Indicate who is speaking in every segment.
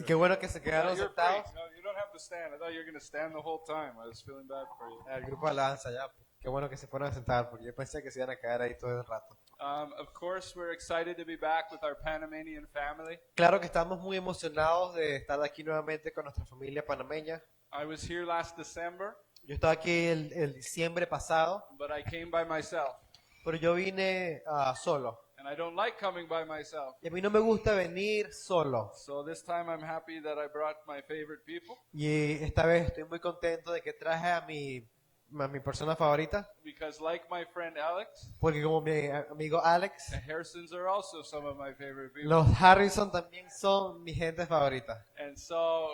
Speaker 1: Y qué bueno que se
Speaker 2: Yeah,
Speaker 1: quedaron
Speaker 2: you're
Speaker 1: sentados.
Speaker 2: free. No, you don't have to stand. I thought you were going to stand the whole time. I was feeling bad for you.
Speaker 1: El grupo de alabanza ya. Qué bueno que se fueron a sentar porque yo pensé que se iban a quedar ahí todo el rato.
Speaker 2: Of course, we're excited to be back with our Panamanian family.
Speaker 1: Claro que estamos muy emocionados de estar aquí nuevamente con nuestra familia panameña.
Speaker 2: I was here last December,
Speaker 1: Yo estaba aquí el diciembre pasado,
Speaker 2: but I came by myself.
Speaker 1: pero yo vine solo.
Speaker 2: And I don't like coming by myself.
Speaker 1: Y a mí no me gusta venir solo.
Speaker 2: So this time I'm happy that I brought my favorite people
Speaker 1: Y esta vez estoy muy contento de que traje a mi persona favorita,
Speaker 2: because, like my friend Alex,
Speaker 1: porque como mi amigo Alex,
Speaker 2: the Harrisons are also some of my favorite people.
Speaker 1: los Harrison también son mi gente favorita.
Speaker 2: And so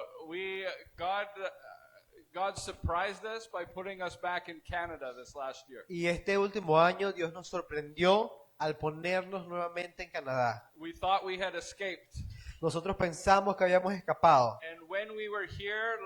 Speaker 2: God surprised us by putting us back in Canada this last year.
Speaker 1: Y este último año Dios nos sorprendió al ponernos nuevamente en Canadá.
Speaker 2: We thought we had escaped.
Speaker 1: Nosotros pensamos que habíamos escapado.
Speaker 2: And when we were here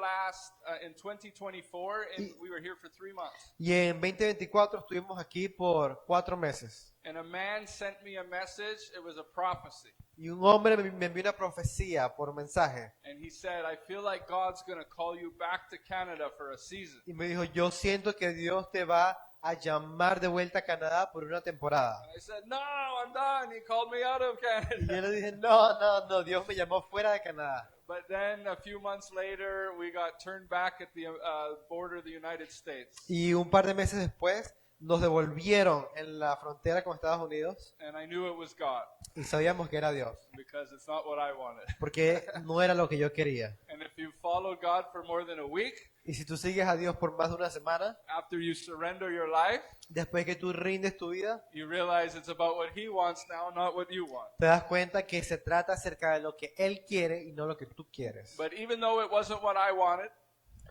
Speaker 2: in 2024, we were here for 3 months.
Speaker 1: Y en 2024 estuvimos aquí por 4 meses.
Speaker 2: And a man sent me a message. It was a prophecy.
Speaker 1: Y un hombre me envió una profecía por mensaje.
Speaker 2: And he said, I feel like God's going to call you back to Canada for a season.
Speaker 1: Y me dijo, yo siento que Dios te va a llamar de vuelta a Canadá por una temporada.
Speaker 2: And I said, no, I'm done. He called me out of
Speaker 1: Y yo
Speaker 2: Canada.
Speaker 1: le dije, no, Dios me llamó fuera de Canadá.
Speaker 2: But then a few months later, we got turned back at the border of the United States.
Speaker 1: Y un par de meses después nos devolvieron en la frontera con Estados Unidos
Speaker 2: And I knew it was God
Speaker 1: y sabíamos que era Dios,
Speaker 2: because it's not what I wanted.
Speaker 1: porque no era lo que yo quería.
Speaker 2: And if you follow God for more than a week,
Speaker 1: Y si tú sigues a Dios por más de una semana,
Speaker 2: after you surrender your life,
Speaker 1: después que tú rindes tu vida,
Speaker 2: you realize it's about what He wants now, not what you want.
Speaker 1: te das cuenta que se trata acerca de lo que Él quiere y no lo que tú quieres.
Speaker 2: But even though it wasn't what I wanted,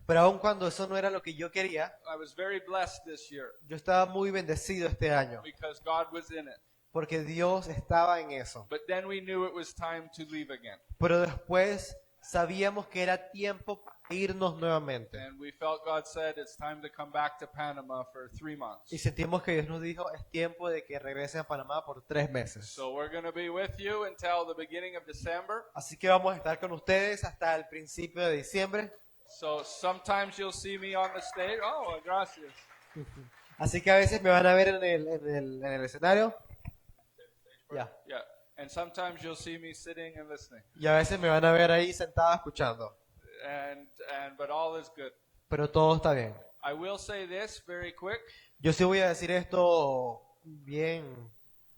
Speaker 1: Pero aun cuando eso no era lo que yo quería,
Speaker 2: I was very blessed this year
Speaker 1: yo estaba muy bendecido este año,
Speaker 2: because God was in it.
Speaker 1: porque Dios estaba en eso.
Speaker 2: But then we knew it was time to leave again.
Speaker 1: Pero después sabíamos que era tiempo para irnos nuevamente.
Speaker 2: And we felt God said it's time to come back to Panama for 3 months.
Speaker 1: Y sentimos que Dios nos dijo, es tiempo de que regresen a Panamá por 3 meses.
Speaker 2: So we're going to be with you until the beginning of December.
Speaker 1: Así que vamos a estar con ustedes hasta el principio de diciembre.
Speaker 2: So sometimes you'll see me on the stage. Oh, gracias.
Speaker 1: Así que a veces me van a ver en el escenario. Ya.
Speaker 2: Yeah. And sometimes you'll see me sitting and listening.
Speaker 1: Y a veces me van a ver ahí sentado escuchando.
Speaker 2: But all is good.
Speaker 1: Pero todo está bien.
Speaker 2: I will say this very quick.
Speaker 1: Yo sí voy a decir esto bien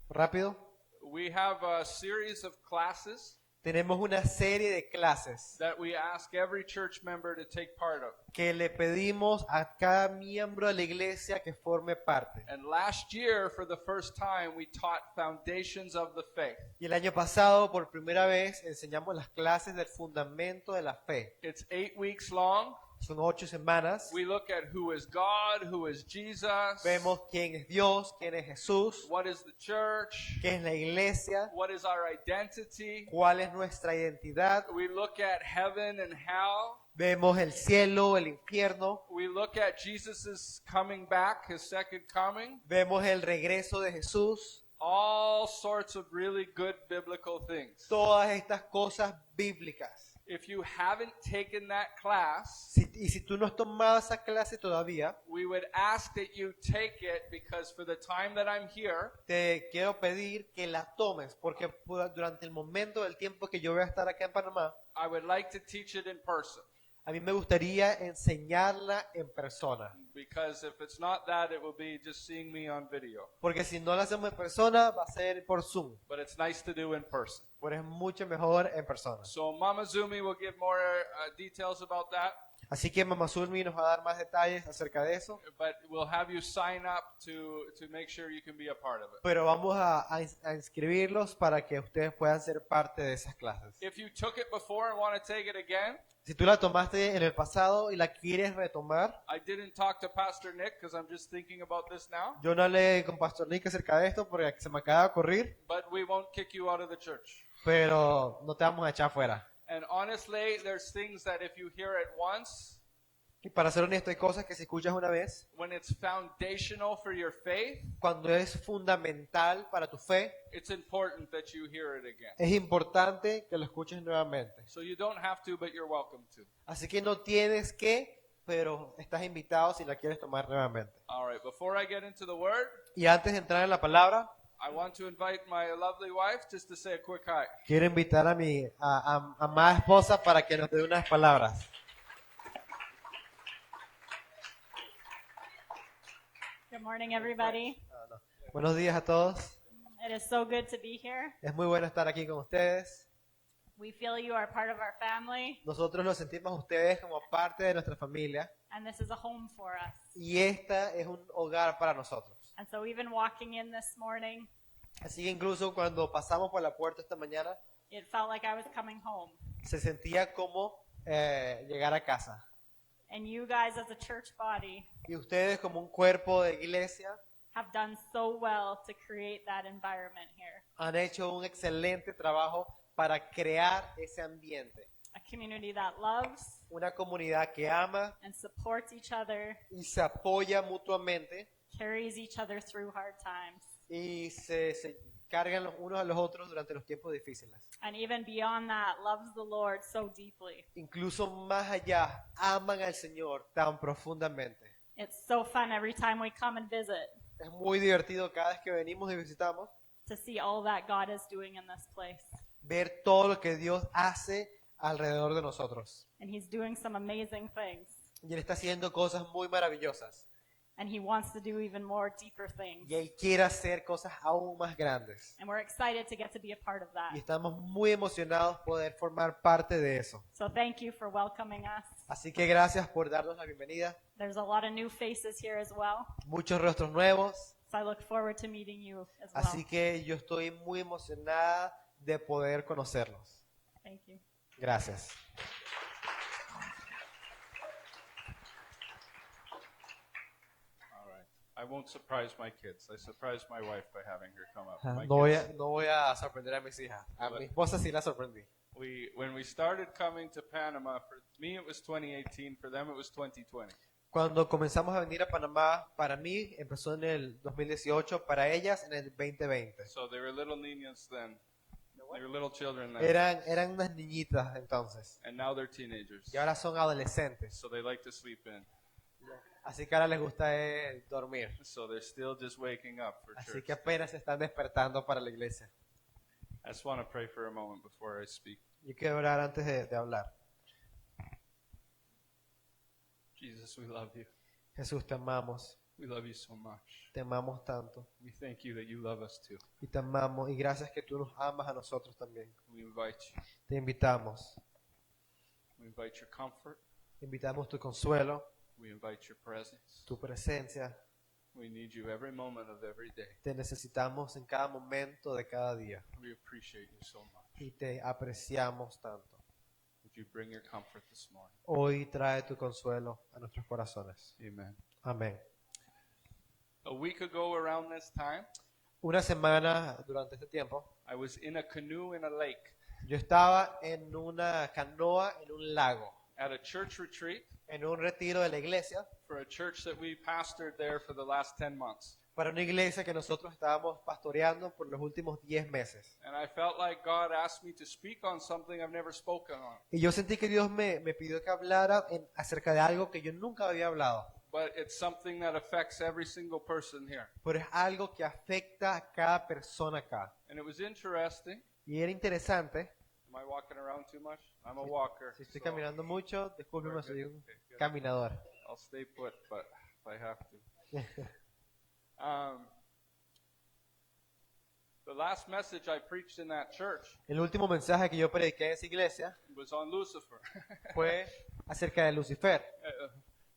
Speaker 1: rápido.
Speaker 2: We have a series of classes
Speaker 1: Tenemos una serie de clases
Speaker 2: that we ask every church member to take part of.
Speaker 1: que le pedimos a cada miembro de la iglesia que forme parte.
Speaker 2: And last year, for the first time, we taught foundations of the faith.
Speaker 1: Y el año pasado, por primera vez, enseñamos las clases del fundamento de la fe.
Speaker 2: It's 8 weeks long.
Speaker 1: Son 8 semanas.
Speaker 2: We look at who is God, who is Jesus,
Speaker 1: Vemos quién es Dios, quién es Jesús,
Speaker 2: what is the church,
Speaker 1: qué es la iglesia,
Speaker 2: what is our identity.
Speaker 1: cuál es nuestra identidad.
Speaker 2: We look at heaven and hell.
Speaker 1: Vemos el cielo, el infierno.
Speaker 2: We look at Jesus' coming back, his second coming.
Speaker 1: Vemos el regreso de Jesús.
Speaker 2: All sorts of really good biblical things.
Speaker 1: Todas estas cosas bíblicas.
Speaker 2: If you haven't taken that class,
Speaker 1: Y si tú no has tomado esa clase todavía,
Speaker 2: we would ask that you take it because for the time that I'm here,
Speaker 1: te quiero pedir que la tomes, porque durante el momento del tiempo que yo voy a estar acá en Panamá,
Speaker 2: I would like to teach it in person.
Speaker 1: a mí me gustaría enseñarla en persona.
Speaker 2: Because if it's not that, it will be just seeing me on video.
Speaker 1: Porque si no la hacemos en persona, va a ser por Zoom.
Speaker 2: But it's nice to do in person.
Speaker 1: Pero es mucho mejor en persona.
Speaker 2: So Mama Zumi will give more details about that.
Speaker 1: Así que Mamá Zulmi nos va a dar más detalles acerca de eso.
Speaker 2: But we'll have you sign up to make sure you can be a part of it.
Speaker 1: Pero vamos a inscribirlos para que ustedes puedan ser parte de esas clases.
Speaker 2: If you took it before and want to take it again,
Speaker 1: Si tú la tomaste en el pasado y la quieres retomar,
Speaker 2: I didn't talk to Pastor Nick because I'm just thinking about this now.
Speaker 1: yo no hablé con Pastor Nick acerca de esto porque se me acaba de ocurrir,
Speaker 2: But we won't kick you out of the church.
Speaker 1: pero no te vamos a echar fuera.
Speaker 2: And honestly, there's things that if you hear it once,
Speaker 1: Y para ser honesto, hay cosas que si escuchas una vez,
Speaker 2: when it's foundational for your faith,
Speaker 1: cuando es fundamental para tu fe,
Speaker 2: it's important that you hear it again.
Speaker 1: es importante que lo escuches nuevamente.
Speaker 2: So you don't have to, but you're welcome to.
Speaker 1: Así que no tienes que, pero estás invitado si la quieres tomar nuevamente.
Speaker 2: All right, before I get into the word,
Speaker 1: Y antes de entrar en la palabra,
Speaker 2: I want to invite my lovely wife just to say a quick hi.
Speaker 1: quiero invitar a mi amada esposa para que nos dé unas palabras.
Speaker 3: Good morning, everybody.
Speaker 1: Buenos días a todos.
Speaker 3: It is so good to be here.
Speaker 1: Es muy bueno estar aquí con ustedes.
Speaker 3: We feel you are part of our family,
Speaker 1: Nosotros los sentimos a ustedes como parte de nuestra familia
Speaker 3: and this is a home for us.
Speaker 1: y esta es un hogar para nosotros.
Speaker 3: And so, even walking in this morning,
Speaker 1: Así que incluso cuando pasamos por la puerta esta mañana,
Speaker 3: it felt like I was coming home.
Speaker 1: se sentía como llegar a casa.
Speaker 3: And you guys, as a church body,
Speaker 1: Y ustedes como un cuerpo de iglesia
Speaker 3: have done so well to create that environment here.
Speaker 1: han hecho un excelente trabajo para crear ese ambiente.
Speaker 3: A community that loves
Speaker 1: Una comunidad que ama
Speaker 3: and supports each other,
Speaker 1: y se apoya mutuamente
Speaker 3: carries each other through hard times.
Speaker 1: y se cargan los unos a los otros durante los tiempos difíciles.
Speaker 3: And even beyond that, loves the Lord so deeply.
Speaker 1: Incluso más allá, aman al Señor tan profundamente.
Speaker 3: It's so fun every time we come and visit
Speaker 1: Es muy divertido cada vez que venimos y visitamos
Speaker 3: to see all that God is doing in this place.
Speaker 1: ver todo lo que Dios hace alrededor de nosotros.
Speaker 3: And He's doing some amazing things.
Speaker 1: Y Él está haciendo cosas muy maravillosas.
Speaker 3: And He wants to do even more deeper things.
Speaker 1: Y Él quiere hacer cosas aún más grandes.
Speaker 3: And we're excited to get to be a part of
Speaker 1: Y
Speaker 3: that.
Speaker 1: estamos muy emocionados poder formar parte de eso.
Speaker 3: So thank you for welcoming us.
Speaker 1: Así que gracias por darnos la bienvenida.
Speaker 3: There's a lot of new faces here as well.
Speaker 1: Muchos rostros nuevos.
Speaker 3: So I look forward to meeting you as well.
Speaker 1: Así que yo estoy muy emocionada de poder conocerlos.
Speaker 3: Thank you.
Speaker 1: Gracias.
Speaker 2: All right. I won't surprise my kids. I surprised my wife by having her come up. My
Speaker 1: No
Speaker 2: kids.
Speaker 1: voy a sorprender a mis hijas. A mi esposa sí la sorprendí.
Speaker 2: When we started coming to Panama, for me it was 2018, for them it was 2020.
Speaker 1: Cuando comenzamos a venir a Panamá, para mí empezó en el 2018, para ellas en el 2020.
Speaker 2: So they were little niñas then. They were little children then.
Speaker 1: Eran unas niñitas entonces.
Speaker 2: And now they're teenagers.
Speaker 1: Y ahora son adolescentes.
Speaker 2: So they like to sleep in.
Speaker 1: Así que ahora les gusta dormir.
Speaker 2: So they're still just waking up for
Speaker 1: Así
Speaker 2: church.
Speaker 1: que apenas se están despertando para la iglesia.
Speaker 2: I just want to pray for a moment before I speak.
Speaker 1: Yo quiero orar antes de hablar.
Speaker 2: Jesus, we love you.
Speaker 1: Jesús, te amamos.
Speaker 2: We love you so much.
Speaker 1: Te amamos tanto.
Speaker 2: We thank you that you love us too.
Speaker 1: Y te amamos. Y gracias que tú nos amas a nosotros también.
Speaker 2: We invite you.
Speaker 1: Te invitamos.
Speaker 2: We invite your comfort.
Speaker 1: Invitamos tu consuelo,
Speaker 2: We invite your presence.
Speaker 1: tu presencia.
Speaker 2: We need you every moment of every day.
Speaker 1: Te necesitamos en cada momento de cada día.
Speaker 2: We appreciate you so much.
Speaker 1: Y te apreciamos tanto.
Speaker 2: Would you bring your comfort this morning?
Speaker 1: Hoy trae tu consuelo a nuestros corazones.
Speaker 2: Amen.
Speaker 1: Amén.
Speaker 2: A week ago around this time,
Speaker 1: Una semana durante este tiempo,
Speaker 2: I was in a canoe in a lake
Speaker 1: yo estaba en una canoa en un lago,
Speaker 2: at a church retreat
Speaker 1: en un retiro de la iglesia,
Speaker 2: for a church that we pastored there for the last 10 months.
Speaker 1: para una iglesia que nosotros estábamos pastoreando por los últimos 10 meses.
Speaker 2: And I felt like God asked me to speak on something I've never spoken on.
Speaker 1: Y yo sentí que Dios me pidió que hablara acerca de algo que yo nunca había hablado.
Speaker 2: But it's something that affects every single person here.
Speaker 1: Pero es algo que afecta a cada persona acá.
Speaker 2: And it was interesting.
Speaker 1: Y era interesante.
Speaker 2: Am I walking around too much? I'm a walker.
Speaker 1: Si estoy
Speaker 2: so
Speaker 1: caminando mucho, discúlpeme, soy un
Speaker 2: Okay, good.
Speaker 1: caminador.
Speaker 2: I'll stay put, but if I have to. The last message I preached in that church
Speaker 1: El último mensaje que yo prediqué en esa iglesia
Speaker 2: was on Lucifer.
Speaker 1: fue acerca de Lucifer.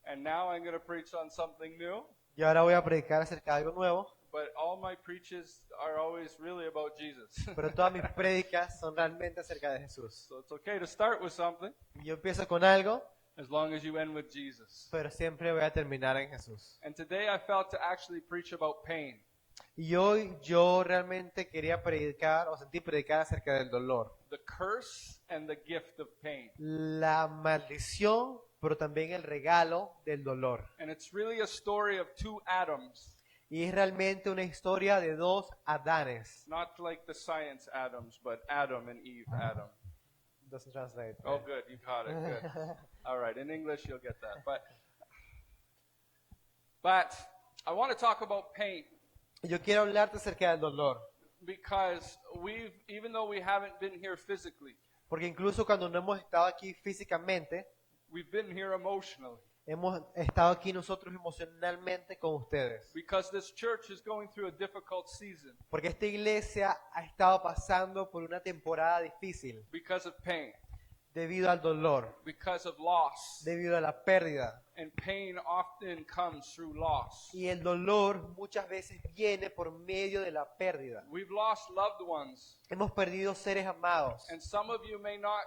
Speaker 2: And now I'm going to preach on something new,
Speaker 1: Y ahora voy a predicar acerca de algo nuevo.
Speaker 2: but all my preaches are always really about Jesus.
Speaker 1: Pero todas mis prédicas son realmente acerca de Jesús.
Speaker 2: So it's okay to start with something
Speaker 1: Y yo empiezo con algo,
Speaker 2: as long as you end with Jesus.
Speaker 1: pero siempre voy a terminar en Jesús.
Speaker 2: And today I felt to actually preach about pain.
Speaker 1: Y hoy yo realmente quería predicar, o sentí predicar acerca del dolor.
Speaker 2: The curse and the gift of pain.
Speaker 1: La maldición pero también el regalo del dolor.
Speaker 2: And it's really a story of two Adams,
Speaker 1: Y es realmente una historia de dos Adanes.
Speaker 2: not like the science Adams, but Adam and Eve Adam.
Speaker 1: Doesn't translate.
Speaker 2: Oh, good, you caught it. Good. All right, in English you'll get that. But I want to talk about pain
Speaker 1: Yo quiero hablarte acerca del dolor,
Speaker 2: because even though we haven't been here physically,
Speaker 1: porque incluso cuando no hemos estado aquí físicamente,
Speaker 2: we've been here emotionally.
Speaker 1: hemos estado aquí nosotros emocionalmente con ustedes.
Speaker 2: Because this church is going through a difficult season
Speaker 1: Porque esta iglesia ha estado pasando por una temporada difícil
Speaker 2: because of pain,
Speaker 1: debido al dolor,
Speaker 2: because of loss.
Speaker 1: debido a la pérdida.
Speaker 2: And pain often comes through loss.
Speaker 1: Y el dolor muchas veces viene por medio de la pérdida.
Speaker 2: We've lost loved ones,
Speaker 1: Hemos perdido seres amados.
Speaker 2: and some of you may not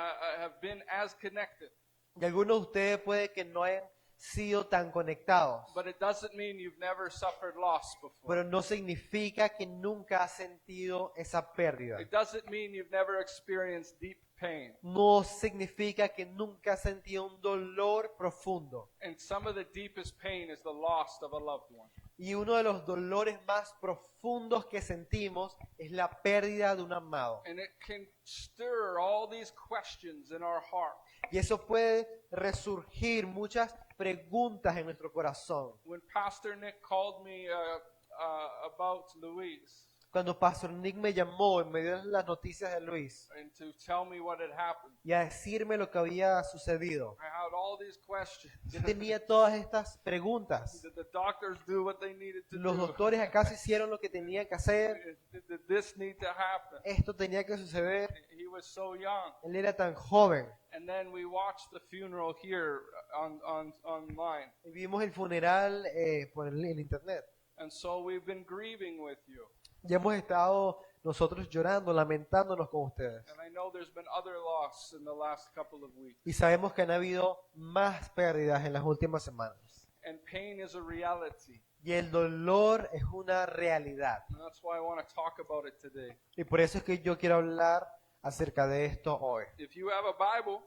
Speaker 2: have been as connected,
Speaker 1: Y algunos de ustedes puede que no hayan sido tan conectados.
Speaker 2: but it doesn't mean you've never suffered loss before.
Speaker 1: Pero no significa que nunca has sentido esa pérdida.
Speaker 2: It doesn't mean you've never experienced deep pain.
Speaker 1: No significa que nunca has sentido un dolor profundo.
Speaker 2: And some of the deepest pain is the loss of a loved one.
Speaker 1: Y uno de los dolores más profundos que sentimos es la pérdida de un amado.
Speaker 2: And it can stir all these questions in our heart.
Speaker 1: Y eso puede resurgir muchas preguntas en nuestro corazón.
Speaker 2: When Pastor Nick called me about Luis
Speaker 1: Cuando Pastor Nick me llamó en medio de las noticias de Luis
Speaker 2: and to tell me what had happened,
Speaker 1: y a decirme lo que había sucedido,
Speaker 2: I had all these questions.
Speaker 1: yo tenía todas estas preguntas.
Speaker 2: Did the doctors do what they needed to
Speaker 1: Los
Speaker 2: do?
Speaker 1: doctores acaso hicieron lo que tenían que hacer.
Speaker 2: Did this need to happen?
Speaker 1: Esto tenía que suceder.
Speaker 2: He was so young.
Speaker 1: Él era tan joven.
Speaker 2: And then we watched the funeral here online.
Speaker 1: Y vimos el funeral por el internet.
Speaker 2: And so we've been grieving with you.
Speaker 1: Ya hemos estado nosotros llorando, lamentándonos con ustedes.
Speaker 2: And I know there's been other loss in the last couple of weeks.
Speaker 1: Y sabemos que han habido más pérdidas en las últimas semanas.
Speaker 2: And pain is a reality.
Speaker 1: Y el dolor es una realidad.
Speaker 2: And that's why I want to talk about it today.
Speaker 1: Y por eso es que yo quiero hablar acerca de esto hoy.
Speaker 2: If you have a Bible,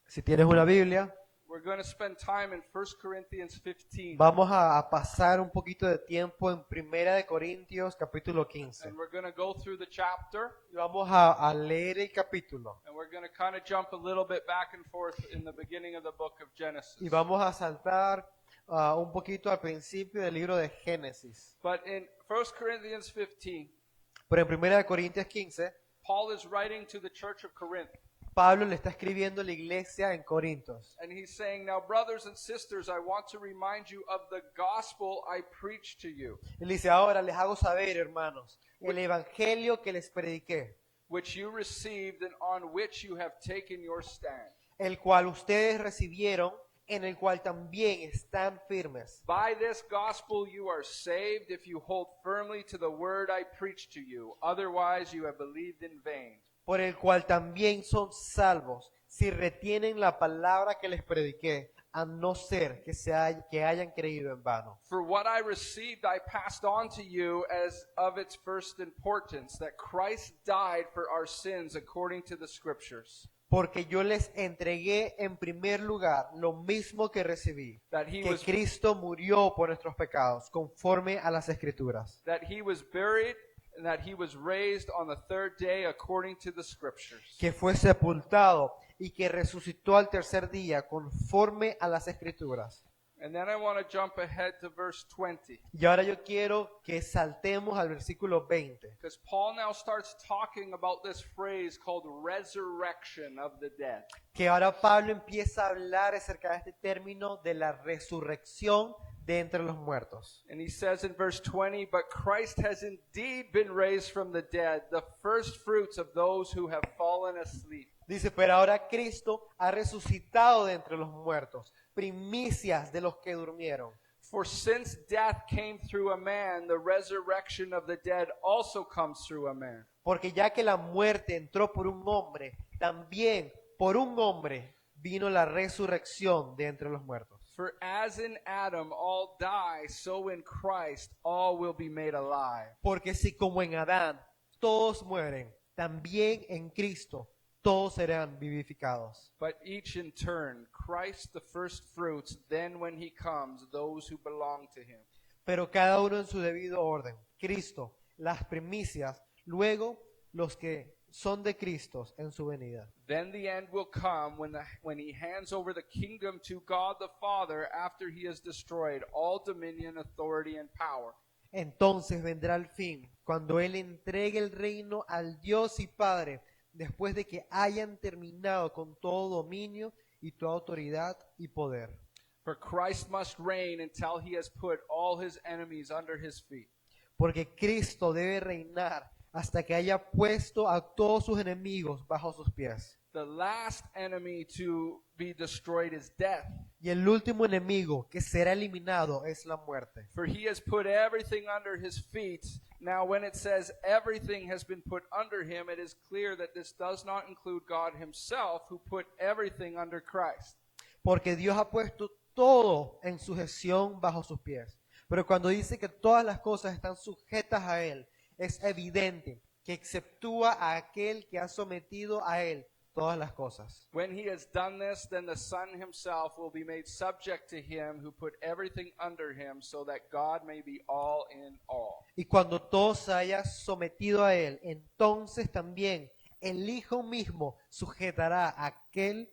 Speaker 1: Si tienes una Biblia,
Speaker 2: we're going to spend time in 1 Corinthians 15.
Speaker 1: vamos a pasar un poquito de tiempo en Primera de Corintios capítulo 15.
Speaker 2: And we're going to go through the chapter.
Speaker 1: Y vamos a leer el capítulo.
Speaker 2: And we're going to kind of jump a little bit back and forth in the beginning of the book of Genesis.
Speaker 1: Y vamos a saltar un poquito al principio del libro de Génesis.
Speaker 2: But in 1 Corinthians 15,
Speaker 1: Pero en Primera de Corintios 15,
Speaker 2: Paul is writing to the church of Corinth.
Speaker 1: Pablo le está escribiendo a la iglesia en Corintios.
Speaker 2: And he's saying, now, brothers and sisters, I want to remind you of the gospel I preached to you,
Speaker 1: Él dice, ahora les hago saber, hermanos, el evangelio que les prediqué,
Speaker 2: which you received and on which you have taken your stand.
Speaker 1: el cual ustedes recibieron, en el cual también están firmes.
Speaker 2: By this gospel you are saved if you hold firmly to the word I preached to you. Otherwise you have believed in vain.
Speaker 1: Por el cual también son salvos, si retienen la palabra que les prediqué, a no ser que hayan creído en vano.
Speaker 2: For what I received I passed on to you as of its first importance, that Christ died for our sins according to the Scriptures,
Speaker 1: Porque yo les entregué en primer lugar lo mismo que recibí,
Speaker 2: that he
Speaker 1: que
Speaker 2: was
Speaker 1: Cristo murió por nuestros pecados, conforme a las Escrituras,
Speaker 2: that he was buried and that he was raised on the third day according to the Scriptures.
Speaker 1: que fue sepultado y que resucitó al tercer día, conforme a las Escrituras.
Speaker 2: And then I want to jump ahead to verse 20,
Speaker 1: Y ahora yo quiero que saltemos al versículo 20,
Speaker 2: because Paul now starts talking about this phrase called resurrection of the dead.
Speaker 1: que ahora Pablo empieza a hablar acerca de este término de la resurrección de entre los muertos.
Speaker 2: And he says in verse 20, but Christ has indeed been raised from the dead, the first fruits of those who have fallen asleep.
Speaker 1: Dice, pero ahora Cristo ha resucitado de entre los muertos, primicias de los que durmieron.
Speaker 2: For since death came through a man, the resurrection of the dead also comes through a man.
Speaker 1: Porque ya que la muerte entró por un hombre, también por un hombre vino la resurrección de entre los muertos.
Speaker 2: For as in Adam all die, so in Christ all will be made alive.
Speaker 1: Porque si como en Adán todos mueren, también en Cristo todos serán vivificados.
Speaker 2: but each in turn. Christ the first fruits, then when he comes, those who belong to him.
Speaker 1: Pero cada uno en su debido orden. Cristo, las primicias, luego los que son de Cristo en su venida.
Speaker 2: Then the end will come when he hands over the kingdom to God the Father after he has destroyed all dominion, authority, and power.
Speaker 1: Entonces vendrá el fin, cuando Él entregue el reino al Dios y Padre, después de que hayan terminado con todo dominio y toda autoridad y poder.
Speaker 2: For Christ must reign until he has put all his enemies under his feet.
Speaker 1: Porque Cristo debe reinar hasta que haya puesto a todos sus enemigos bajo sus pies.
Speaker 2: The last enemy to be destroyed is death.
Speaker 1: Y el último enemigo que será eliminado es la muerte.
Speaker 2: For he has put everything under his feet. Now, when it says everything has been put under him, it is clear that this does not include God himself, who put everything under Christ.
Speaker 1: Porque Dios ha puesto todo en sujeción bajo sus pies. Pero cuando dice que todas las cosas están sujetas a Él, es evidente que exceptúa a aquel que ha sometido a Él todas las cosas.
Speaker 2: When he has done this, then the Son himself will be made subject to him who put everything under him, so that God may be all in all.
Speaker 1: Y cuando todo se haya sometido a Él, entonces también el Hijo mismo sujetará a aquel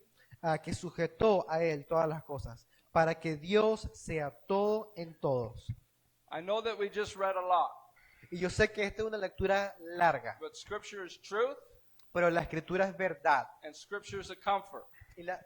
Speaker 1: que sujetó a Él todas las cosas, para que Dios sea todo en todos.
Speaker 2: I know that we just read a lot,
Speaker 1: Y yo sé que esta es una lectura larga,
Speaker 2: but Scripture is truth,
Speaker 1: pero la Escritura es verdad.
Speaker 2: and Scripture is a comfort.
Speaker 1: Y la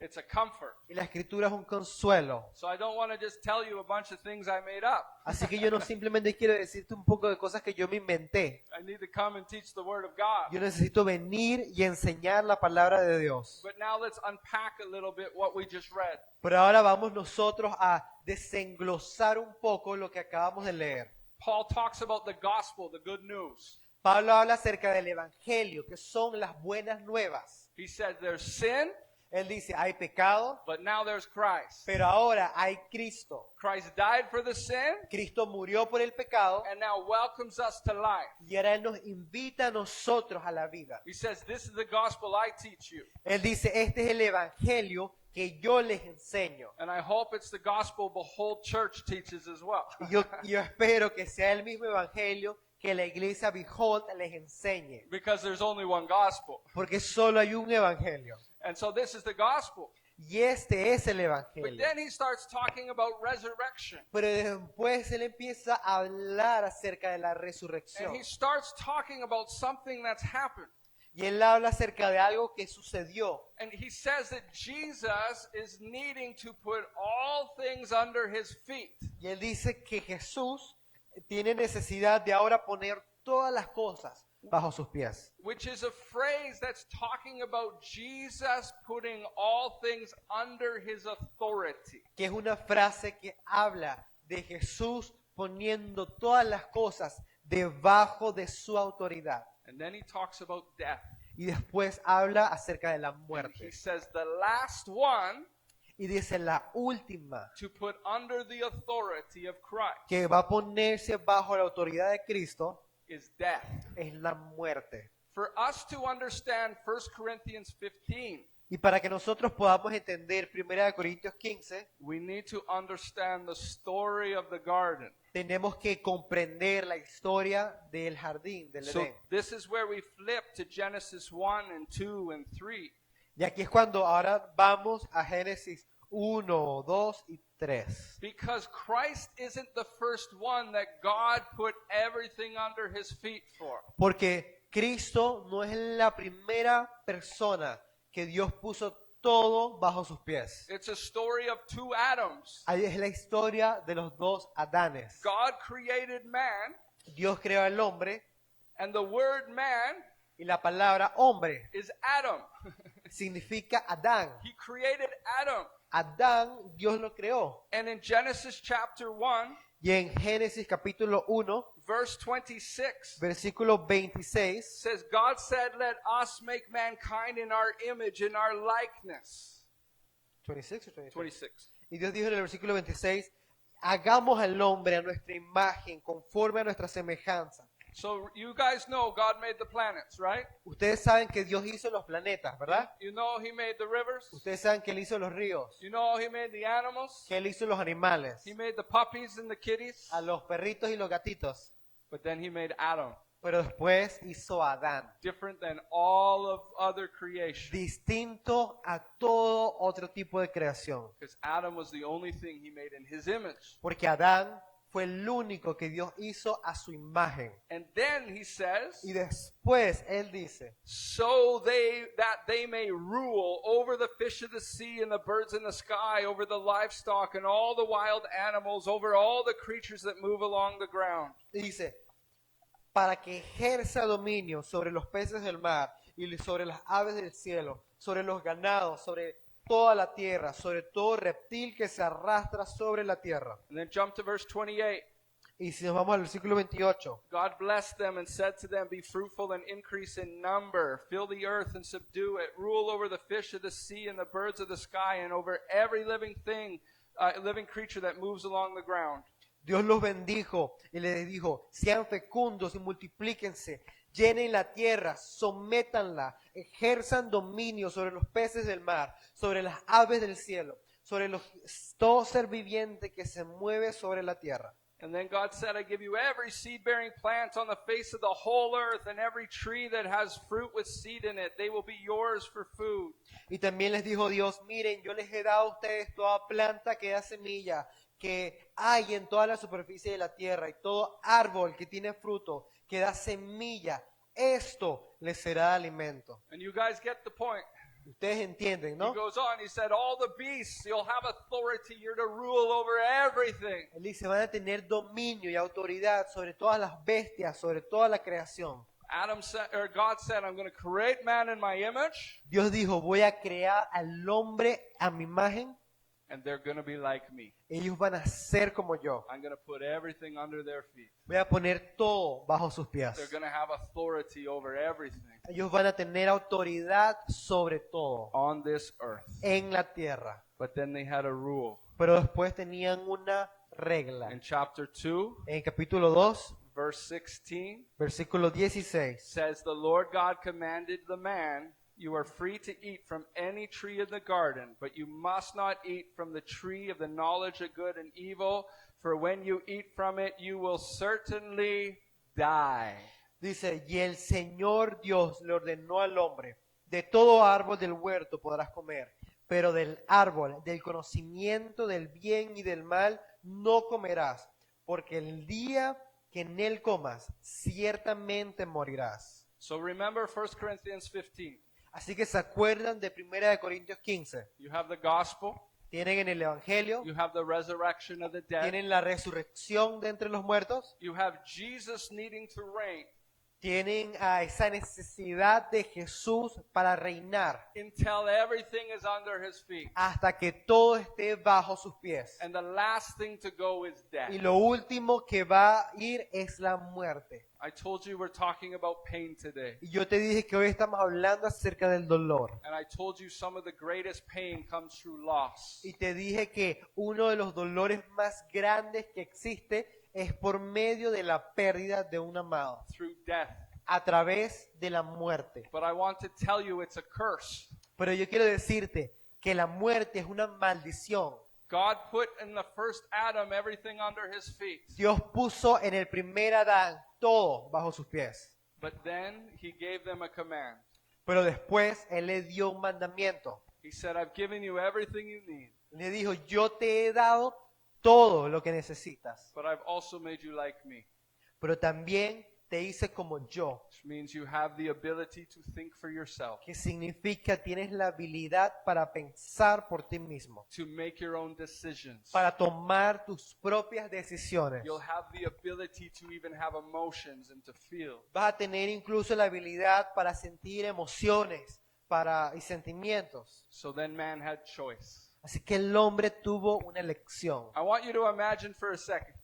Speaker 2: It's a comfort.
Speaker 1: Escritura es un consuelo.
Speaker 2: So I don't want to just tell you a bunch of things I made up.
Speaker 1: Así que yo no simplemente quiero decirte un poco de cosas que yo me inventé.
Speaker 2: I need to come and teach the Word of God.
Speaker 1: Yo necesito venir y enseñar la palabra de Dios.
Speaker 2: But now let's unpack a little bit what we just read.
Speaker 1: Pero ahora vamos nosotros a desenglosar un poco lo que acabamos de leer.
Speaker 2: Paul talks about the gospel, the good news.
Speaker 1: Pablo habla acerca del Evangelio, que son las buenas nuevas.
Speaker 2: He said there's sin,
Speaker 1: Él dice, hay pecado,
Speaker 2: but now there's Christ.
Speaker 1: pero ahora hay Cristo.
Speaker 2: Christ died for the sin
Speaker 1: Cristo murió por el pecado
Speaker 2: and now welcomes us to life.
Speaker 1: y ahora Él nos invita a nosotros a la vida.
Speaker 2: He says, this is the gospel I teach you.
Speaker 1: Él dice, este es el Evangelio que yo les enseño.
Speaker 2: And I hope it's the gospel the whole church teaches as well.
Speaker 1: Y yo espero que sea el mismo Evangelio que la iglesia Behold les enseñe.
Speaker 2: Because there's only one gospel.
Speaker 1: Porque solo hay un Evangelio.
Speaker 2: And so this is the gospel.
Speaker 1: Y este es el
Speaker 2: But
Speaker 1: Evangelio.
Speaker 2: then he starts talking about resurrection.
Speaker 1: Pero después Él empieza a hablar acerca de la
Speaker 2: And
Speaker 1: resurrección.
Speaker 2: he starts talking about something that's happened.
Speaker 1: Y Él habla acerca de algo que sucedió.
Speaker 2: And he says that Jesus is needing to put all things under his feet.
Speaker 1: Y Él dice que Jesús tiene necesidad de ahora poner todas las cosas bajo sus pies.
Speaker 2: Which is a phrase that's talking about Jesus putting all things under his authority.
Speaker 1: Que es una frase que habla de Jesús poniendo todas las cosas debajo de su autoridad.
Speaker 2: And then he talks about death.
Speaker 1: Y después habla acerca de la
Speaker 2: And
Speaker 1: muerte.
Speaker 2: he says the last one
Speaker 1: Y dice la última
Speaker 2: to put under the authority of Christ
Speaker 1: que va a ponerse bajo la autoridad de Cristo
Speaker 2: is death.
Speaker 1: es la muerte.
Speaker 2: For us to understand 1 Corinthians 15,
Speaker 1: Y para que nosotros podamos entender 1 Corintios 15,
Speaker 2: we need to understand the story of the garden.
Speaker 1: tenemos que comprender la historia del jardín, del
Speaker 2: So
Speaker 1: Edén.
Speaker 2: this is where we flip to Genesis 1 and 2 and 3.
Speaker 1: Y aquí es cuando ahora vamos a Génesis 1, 2 y 3.
Speaker 2: Because Christ isn't the first one that God put everything under his feet for.
Speaker 1: Porque Cristo no es la primera persona que Dios puso todo bajo sus pies.
Speaker 2: It's a story of two Adams.
Speaker 1: Ahí es la historia de los dos Adanes.
Speaker 2: God created man,
Speaker 1: Dios creó al hombre
Speaker 2: and the word man
Speaker 1: y la palabra hombre
Speaker 2: is Adam.
Speaker 1: significa Adán.
Speaker 2: He created Adam.
Speaker 1: Adán, Dios lo creó.
Speaker 2: And in Genesis chapter 1,
Speaker 1: Y en Génesis capítulo 1,
Speaker 2: verse 26,
Speaker 1: versículo 26,
Speaker 2: says, God said, let us make mankind in our image, in our likeness.
Speaker 1: 26 o 26.
Speaker 2: 26.
Speaker 1: Y Dios dijo en el versículo 26, hagamos al hombre a nuestra imagen, conforme a nuestra semejanza.
Speaker 2: So you guys know God made the planets, right?
Speaker 1: Ustedes saben que Dios hizo los planetas, ¿verdad?
Speaker 2: You know He made the rivers.
Speaker 1: Ustedes saben que Él hizo los ríos,
Speaker 2: You know He made the animals.
Speaker 1: que Él hizo los animales,
Speaker 2: He made the puppies and the kitties.
Speaker 1: a los perritos y los gatitos.
Speaker 2: But then He made Adam,
Speaker 1: Pero después hizo a Adán,
Speaker 2: different than all of other creation.
Speaker 1: distinto a todo otro tipo de creación.
Speaker 2: Because Adam was the only thing He made in His image.
Speaker 1: Porque Adán fue el único que Dios hizo a su imagen.
Speaker 2: And then He says,
Speaker 1: Y después Él dice,
Speaker 2: that they may rule over the fish of the sea and the birds in the sky, over the livestock and all the wild animals, over all the creatures that move along the ground.
Speaker 1: dice, para que ejerza dominio sobre los peces del mar y sobre las aves del cielo, sobre los ganados, sobre toda la tierra, sobre todo reptil que se arrastra sobre la tierra.
Speaker 2: And then jump to verse 28.
Speaker 1: Y si nos vamos al versículo 28,
Speaker 2: God blessed them and said to them, Be fruitful and increase in number, fill the earth and subdue it, rule over the fish of the sea and the birds of the sky, and over every living creature that moves along the ground.
Speaker 1: Dios los bendijo y les dijo, sean fecundos y multiplíquense, llenen la tierra, sométanla, ejerzan dominio sobre los peces del mar, sobre las aves del cielo, sobre todo ser viviente que se mueve sobre la tierra.
Speaker 2: And then God said, I give you every seed-bearing plant on the face of the whole earth, and every tree that has fruit with seed in it. They will be yours for food.
Speaker 1: Y también les dijo Dios, miren, yo les he dado a ustedes toda planta que da semilla, que hay en toda la superficie de la tierra, y todo árbol que tiene fruto, que da semilla, esto les será alimento.
Speaker 2: And you guys get the point.
Speaker 1: Ustedes entienden,
Speaker 2: He
Speaker 1: ¿no?
Speaker 2: goes on, he said, all the beasts, you'll have authority, you're to rule over everything.
Speaker 1: Él dice, van a tener dominio y autoridad sobre todas las bestias, sobre toda la creación.
Speaker 2: God said, I'm going to create man in my image,
Speaker 1: Dios dijo, voy a crear al hombre a mi imagen,
Speaker 2: and they're going to be like me.
Speaker 1: ellos van a ser como yo.
Speaker 2: I'm going to put everything under their feet.
Speaker 1: Voy a poner todo bajo sus
Speaker 2: They're
Speaker 1: pies.
Speaker 2: going to have authority over everything
Speaker 1: Ellos van a tener autoridad sobre todo
Speaker 2: on this earth.
Speaker 1: en la tierra.
Speaker 2: But then they had a rule.
Speaker 1: Pero después tenían una regla.
Speaker 2: In chapter 2,
Speaker 1: En capítulo 2,
Speaker 2: verse 16,
Speaker 1: versículo 16.
Speaker 2: says, The Lord God commanded the man, You are free to eat from any tree of the garden, but you must not eat from the tree of the knowledge of good and evil, for when you eat from it, you will certainly die.
Speaker 1: Dice, y el Señor Dios le ordenó al hombre, de todo árbol del huerto podrás comer, pero del árbol del conocimiento del bien y del mal no comerás, porque el día que en él comas, ciertamente morirás.
Speaker 2: So remember 1 Corinthians 15.
Speaker 1: Así que se acuerdan de 1 Corintios 15.
Speaker 2: You have the gospel,
Speaker 1: Tienen en el Evangelio,
Speaker 2: you have the resurrection of the dead,
Speaker 1: tienen la resurrección de entre los muertos,
Speaker 2: you have Jesus needing to reign
Speaker 1: tienen esa necesidad de Jesús para reinar
Speaker 2: until everything is under his feet.
Speaker 1: hasta que todo esté bajo sus pies.
Speaker 2: And the last thing to go is death.
Speaker 1: Y lo último que va a ir es la muerte.
Speaker 2: I told you we're talking about pain today.
Speaker 1: Y yo te dije que hoy estamos hablando acerca del dolor.
Speaker 2: And I told you some of the greatest pain comes through loss.
Speaker 1: Y te dije que uno de los dolores más grandes que existe es por medio de la pérdida de un amado,
Speaker 2: Through death.
Speaker 1: a través de la muerte.
Speaker 2: But I want to tell you it's a curse.
Speaker 1: Pero yo quiero decirte que la muerte es una maldición.
Speaker 2: God put in the first Adam everything under his feet.
Speaker 1: Dios puso en el primer Adán todo bajo sus pies.
Speaker 2: But then he gave them a command.
Speaker 1: Pero después Él le dio un mandamiento.
Speaker 2: He said, I've given you everything you need,
Speaker 1: Le dijo, yo te he dado todo lo que necesitas,
Speaker 2: but I've also made you like me.
Speaker 1: pero también te hice como yo,
Speaker 2: Which means you have the ability to think for yourself,
Speaker 1: que significa tienes la habilidad para pensar por ti mismo,
Speaker 2: to make your own decisions.
Speaker 1: para tomar tus propias decisiones.
Speaker 2: You'll have the ability to even have emotions and to feel.
Speaker 1: Vas a tener incluso la habilidad para sentir emociones y sentimientos.
Speaker 2: So then man had choice.
Speaker 1: Así que el hombre tuvo una elección.
Speaker 2: I want you to imagine for a second.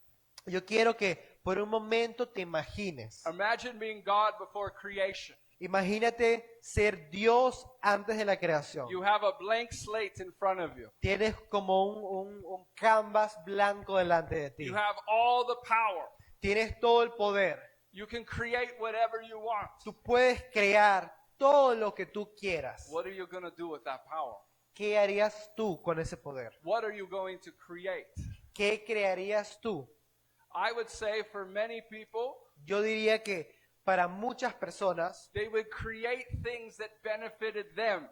Speaker 1: Yo quiero que por un momento te imagines.
Speaker 2: Imagine being God before creation.
Speaker 1: Imagínate ser Dios antes de la creación.
Speaker 2: You have a blank slate in front of you.
Speaker 1: Tienes como un canvas blanco delante de ti.
Speaker 2: You have all the power.
Speaker 1: Tienes todo el poder.
Speaker 2: You can create whatever you want.
Speaker 1: Tú puedes crear todo lo que tú quieras.
Speaker 2: What are you going to do with that power?
Speaker 1: ¿Qué harías tú con ese poder?
Speaker 2: What are you going to create?
Speaker 1: ¿Qué crearías tú?
Speaker 2: I would say for many people,
Speaker 1: Yo diría que para muchas personas,
Speaker 2: they would create things that benefited them.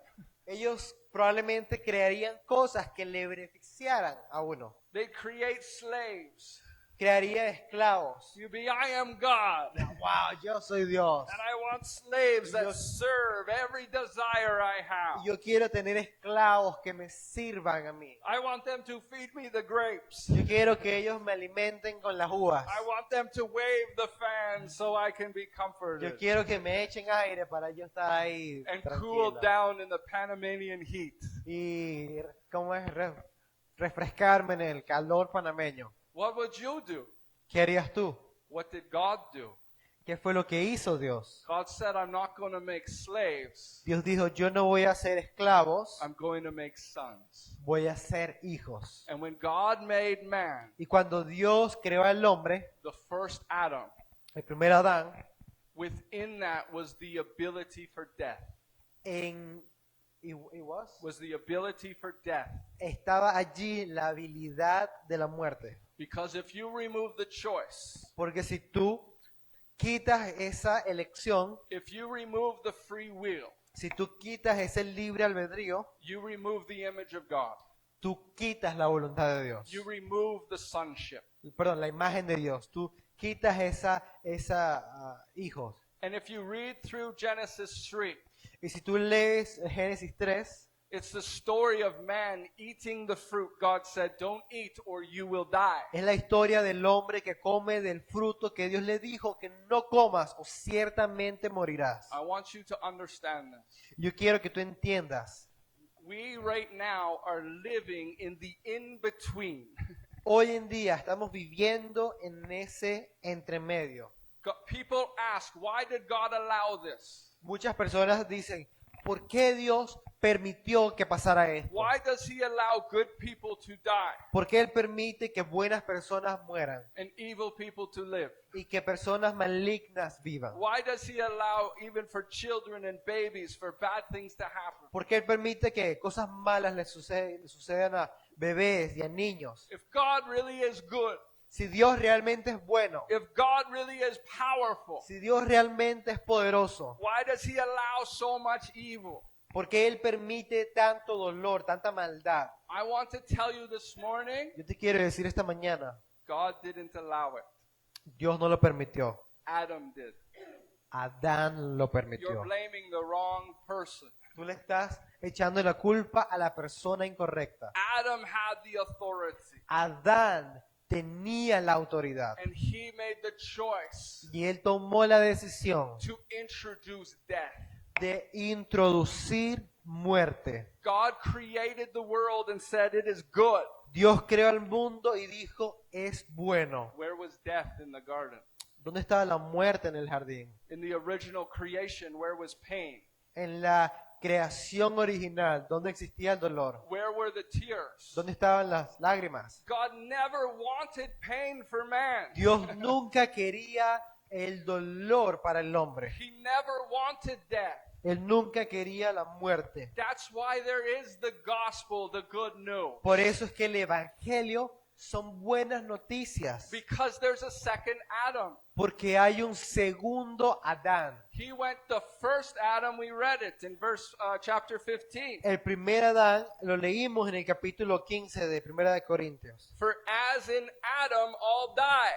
Speaker 1: ellos probablemente crearían cosas que le beneficiaran a uno.
Speaker 2: They'd create slaves.
Speaker 1: Crearía esclavos.
Speaker 2: You'd be, I am God.
Speaker 1: Wow, yo soy Dios.
Speaker 2: And I want slaves that
Speaker 1: Yo-
Speaker 2: serve every desire I have.
Speaker 1: Yo quiero tener esclavos que me sirvan a mí.
Speaker 2: I want them to feed me the grapes.
Speaker 1: Yo quiero que ellos me alimenten con las uvas.
Speaker 2: I want them to wave the fan so I can be comforted
Speaker 1: Yo quiero que me echen aire para yo estar ahí
Speaker 2: and cool
Speaker 1: tranquilo.
Speaker 2: down in the Panamanian heat.
Speaker 1: Y ¿cómo es? Refrescarme en el calor panameño.
Speaker 2: What would you do?
Speaker 1: ¿Qué harías tú?
Speaker 2: What did God do?
Speaker 1: ¿Qué fue lo que hizo Dios?
Speaker 2: God said, I'm not going to make slaves.
Speaker 1: Dios dijo, yo no voy a ser esclavos,
Speaker 2: I'm going to make sons.
Speaker 1: voy a ser hijos.
Speaker 2: And when God made man,
Speaker 1: Y cuando Dios creó al hombre,
Speaker 2: the first Adam,
Speaker 1: el primer Adán,
Speaker 2: within that was the ability for death. Was the ability for death.
Speaker 1: estaba allí la habilidad de la muerte.
Speaker 2: Because if you remove the choice,
Speaker 1: Porque si tú quitas esa elección,
Speaker 2: if you remove the free will,
Speaker 1: si tú quitas ese libre albedrío,
Speaker 2: you remove the image of God.
Speaker 1: tú quitas la voluntad de Dios.
Speaker 2: You remove the sonship.
Speaker 1: Perdón, la imagen de Dios. Tú quitas esa hijos.
Speaker 2: And if you read through Genesis 3,
Speaker 1: Y si tú lees Génesis 3,
Speaker 2: it's the story of man eating the fruit. God said, don't eat or you will die.
Speaker 1: es la historia del hombre que come del fruto que Dios le dijo que no comas o ciertamente morirás.
Speaker 2: I want you to understand this.
Speaker 1: Yo quiero que tú entiendas.
Speaker 2: We right now are living in the in-between.
Speaker 1: Hoy en día estamos viviendo en ese entremedio.
Speaker 2: People ask, why did God allow this?
Speaker 1: Muchas personas dicen, ¿por qué Dios permitió que pasara esto?
Speaker 2: Why does he allow good people to die
Speaker 1: ¿Por qué Él permite que buenas personas mueran
Speaker 2: and evil people to live?
Speaker 1: y que personas malignas vivan?
Speaker 2: Why does he allow even for children and babies for bad things to happen?
Speaker 1: ¿Por qué Él permite que cosas malas le sucedan a bebés y a niños?
Speaker 2: If God really is good,
Speaker 1: Si Dios realmente es bueno,
Speaker 2: if God really is powerful,
Speaker 1: si Dios realmente es poderoso,
Speaker 2: why does he allow so much evil?
Speaker 1: ¿por qué Él permite tanto dolor, tanta maldad?
Speaker 2: I want to tell you this morning,
Speaker 1: Yo te quiero decir esta mañana,
Speaker 2: God didn't allow it.
Speaker 1: Dios no lo permitió.
Speaker 2: Adam did.
Speaker 1: Adán lo
Speaker 2: You're
Speaker 1: permitió.
Speaker 2: blaming the wrong person.
Speaker 1: Tú le estás echando la culpa a la persona incorrecta.
Speaker 2: Adam had the authority
Speaker 1: Adán tenía la autoridad
Speaker 2: and he made the choice
Speaker 1: y él tomó la decisión
Speaker 2: to introduce death.
Speaker 1: de introducir muerte.
Speaker 2: God created the world and said it is good.
Speaker 1: Dios creó el mundo y dijo, es bueno.
Speaker 2: Where was death in the garden?
Speaker 1: ¿Dónde estaba la muerte en el jardín?
Speaker 2: In the original creation, where was pain?
Speaker 1: En la creación original, ¿dónde existía el dolor?
Speaker 2: Where were the tears?
Speaker 1: ¿Dónde estaban las lágrimas?
Speaker 2: God never wanted pain for man.
Speaker 1: Dios nunca quería el dolor para el hombre.
Speaker 2: He never wanted death.
Speaker 1: Él nunca quería la muerte.
Speaker 2: That's why there is the gospel, the good news.
Speaker 1: Por eso es que el evangelio son buenas noticias.
Speaker 2: Because there's a second Adam.
Speaker 1: Porque hay un segundo Adán.
Speaker 2: He went the first Adam, we read it in chapter 15.
Speaker 1: El primer Adán lo leímos en el capítulo 15 de Primera de Corintios.
Speaker 2: For as in Adam all die.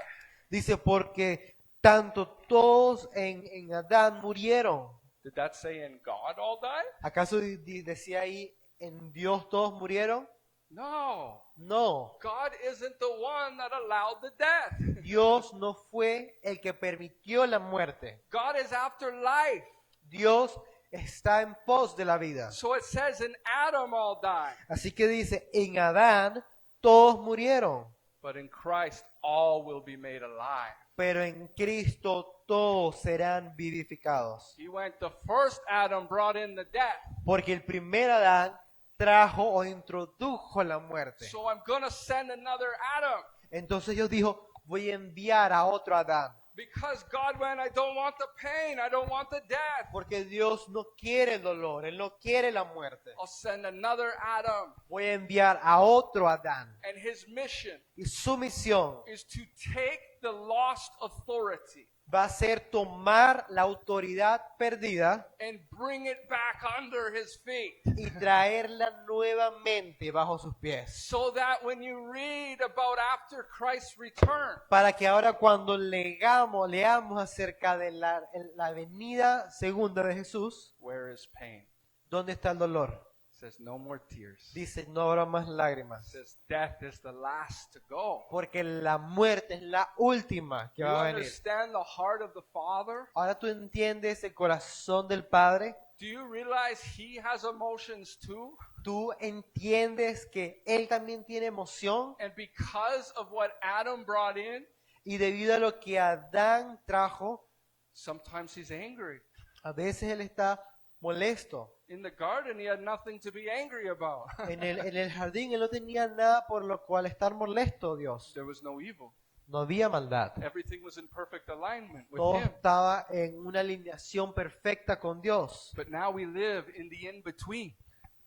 Speaker 1: Dice, porque tanto todos en Adán murieron.
Speaker 2: Did that say in God all die?
Speaker 1: ¿Acaso decía ahí, en Dios todos murieron?
Speaker 2: No.
Speaker 1: No.
Speaker 2: God isn't the one that allowed the death.
Speaker 1: Dios no fue el que permitió la muerte.
Speaker 2: God is after life.
Speaker 1: Dios está en pos de la vida.
Speaker 2: So it says in Adam all die.
Speaker 1: Así que dice, en Adán todos murieron,
Speaker 2: But in Christ all will be made alive.
Speaker 1: pero en Cristo todos serán vivificados.
Speaker 2: He went, the first Adam brought in the death.
Speaker 1: Porque el primer Adán trajo o introdujo la muerte.
Speaker 2: So I'm going to send another Adam.
Speaker 1: Entonces Dios dijo, voy a enviar a otro Adán.
Speaker 2: Because God went, I don't want the pain, I don't want the death.
Speaker 1: Porque Dios no quiere el dolor, Él no quiere la muerte.
Speaker 2: I'll send another Adam.
Speaker 1: Voy a enviar a otro Adán.
Speaker 2: And his mission
Speaker 1: Y su misión
Speaker 2: is to take the lost authority
Speaker 1: va a ser tomar la autoridad perdida
Speaker 2: and bring it back under his feet.
Speaker 1: y traerla nuevamente bajo sus pies.
Speaker 2: So that when you read about after Christ's return,
Speaker 1: Para que ahora cuando leamos acerca de la venida segunda de Jesús,
Speaker 2: where is pain?
Speaker 1: ¿dónde está el dolor?
Speaker 2: It says no more tears.
Speaker 1: Dice, no habrá más
Speaker 2: It
Speaker 1: lágrimas.
Speaker 2: says death is the last to go.
Speaker 1: Porque la muerte es la última que
Speaker 2: You
Speaker 1: va a venir.
Speaker 2: understand the heart of the Father?
Speaker 1: Ahora tú entiendes el corazón del Padre.
Speaker 2: Do you realize he has emotions too?
Speaker 1: Tú entiendes que Él también tiene emoción.
Speaker 2: And because of what Adam brought in,
Speaker 1: Y debido a lo que Adán trajo,
Speaker 2: sometimes he's angry.
Speaker 1: a veces Él está molesto.
Speaker 2: In the garden, he had nothing to be angry about.
Speaker 1: En el jardín Él no tenía nada por lo cual estar molesto, Dios.
Speaker 2: There was no evil.
Speaker 1: No había maldad.
Speaker 2: Everything was in perfect alignment with
Speaker 1: Todo
Speaker 2: him.
Speaker 1: estaba en una alineación perfecta con Dios.
Speaker 2: But now we live in the in-between.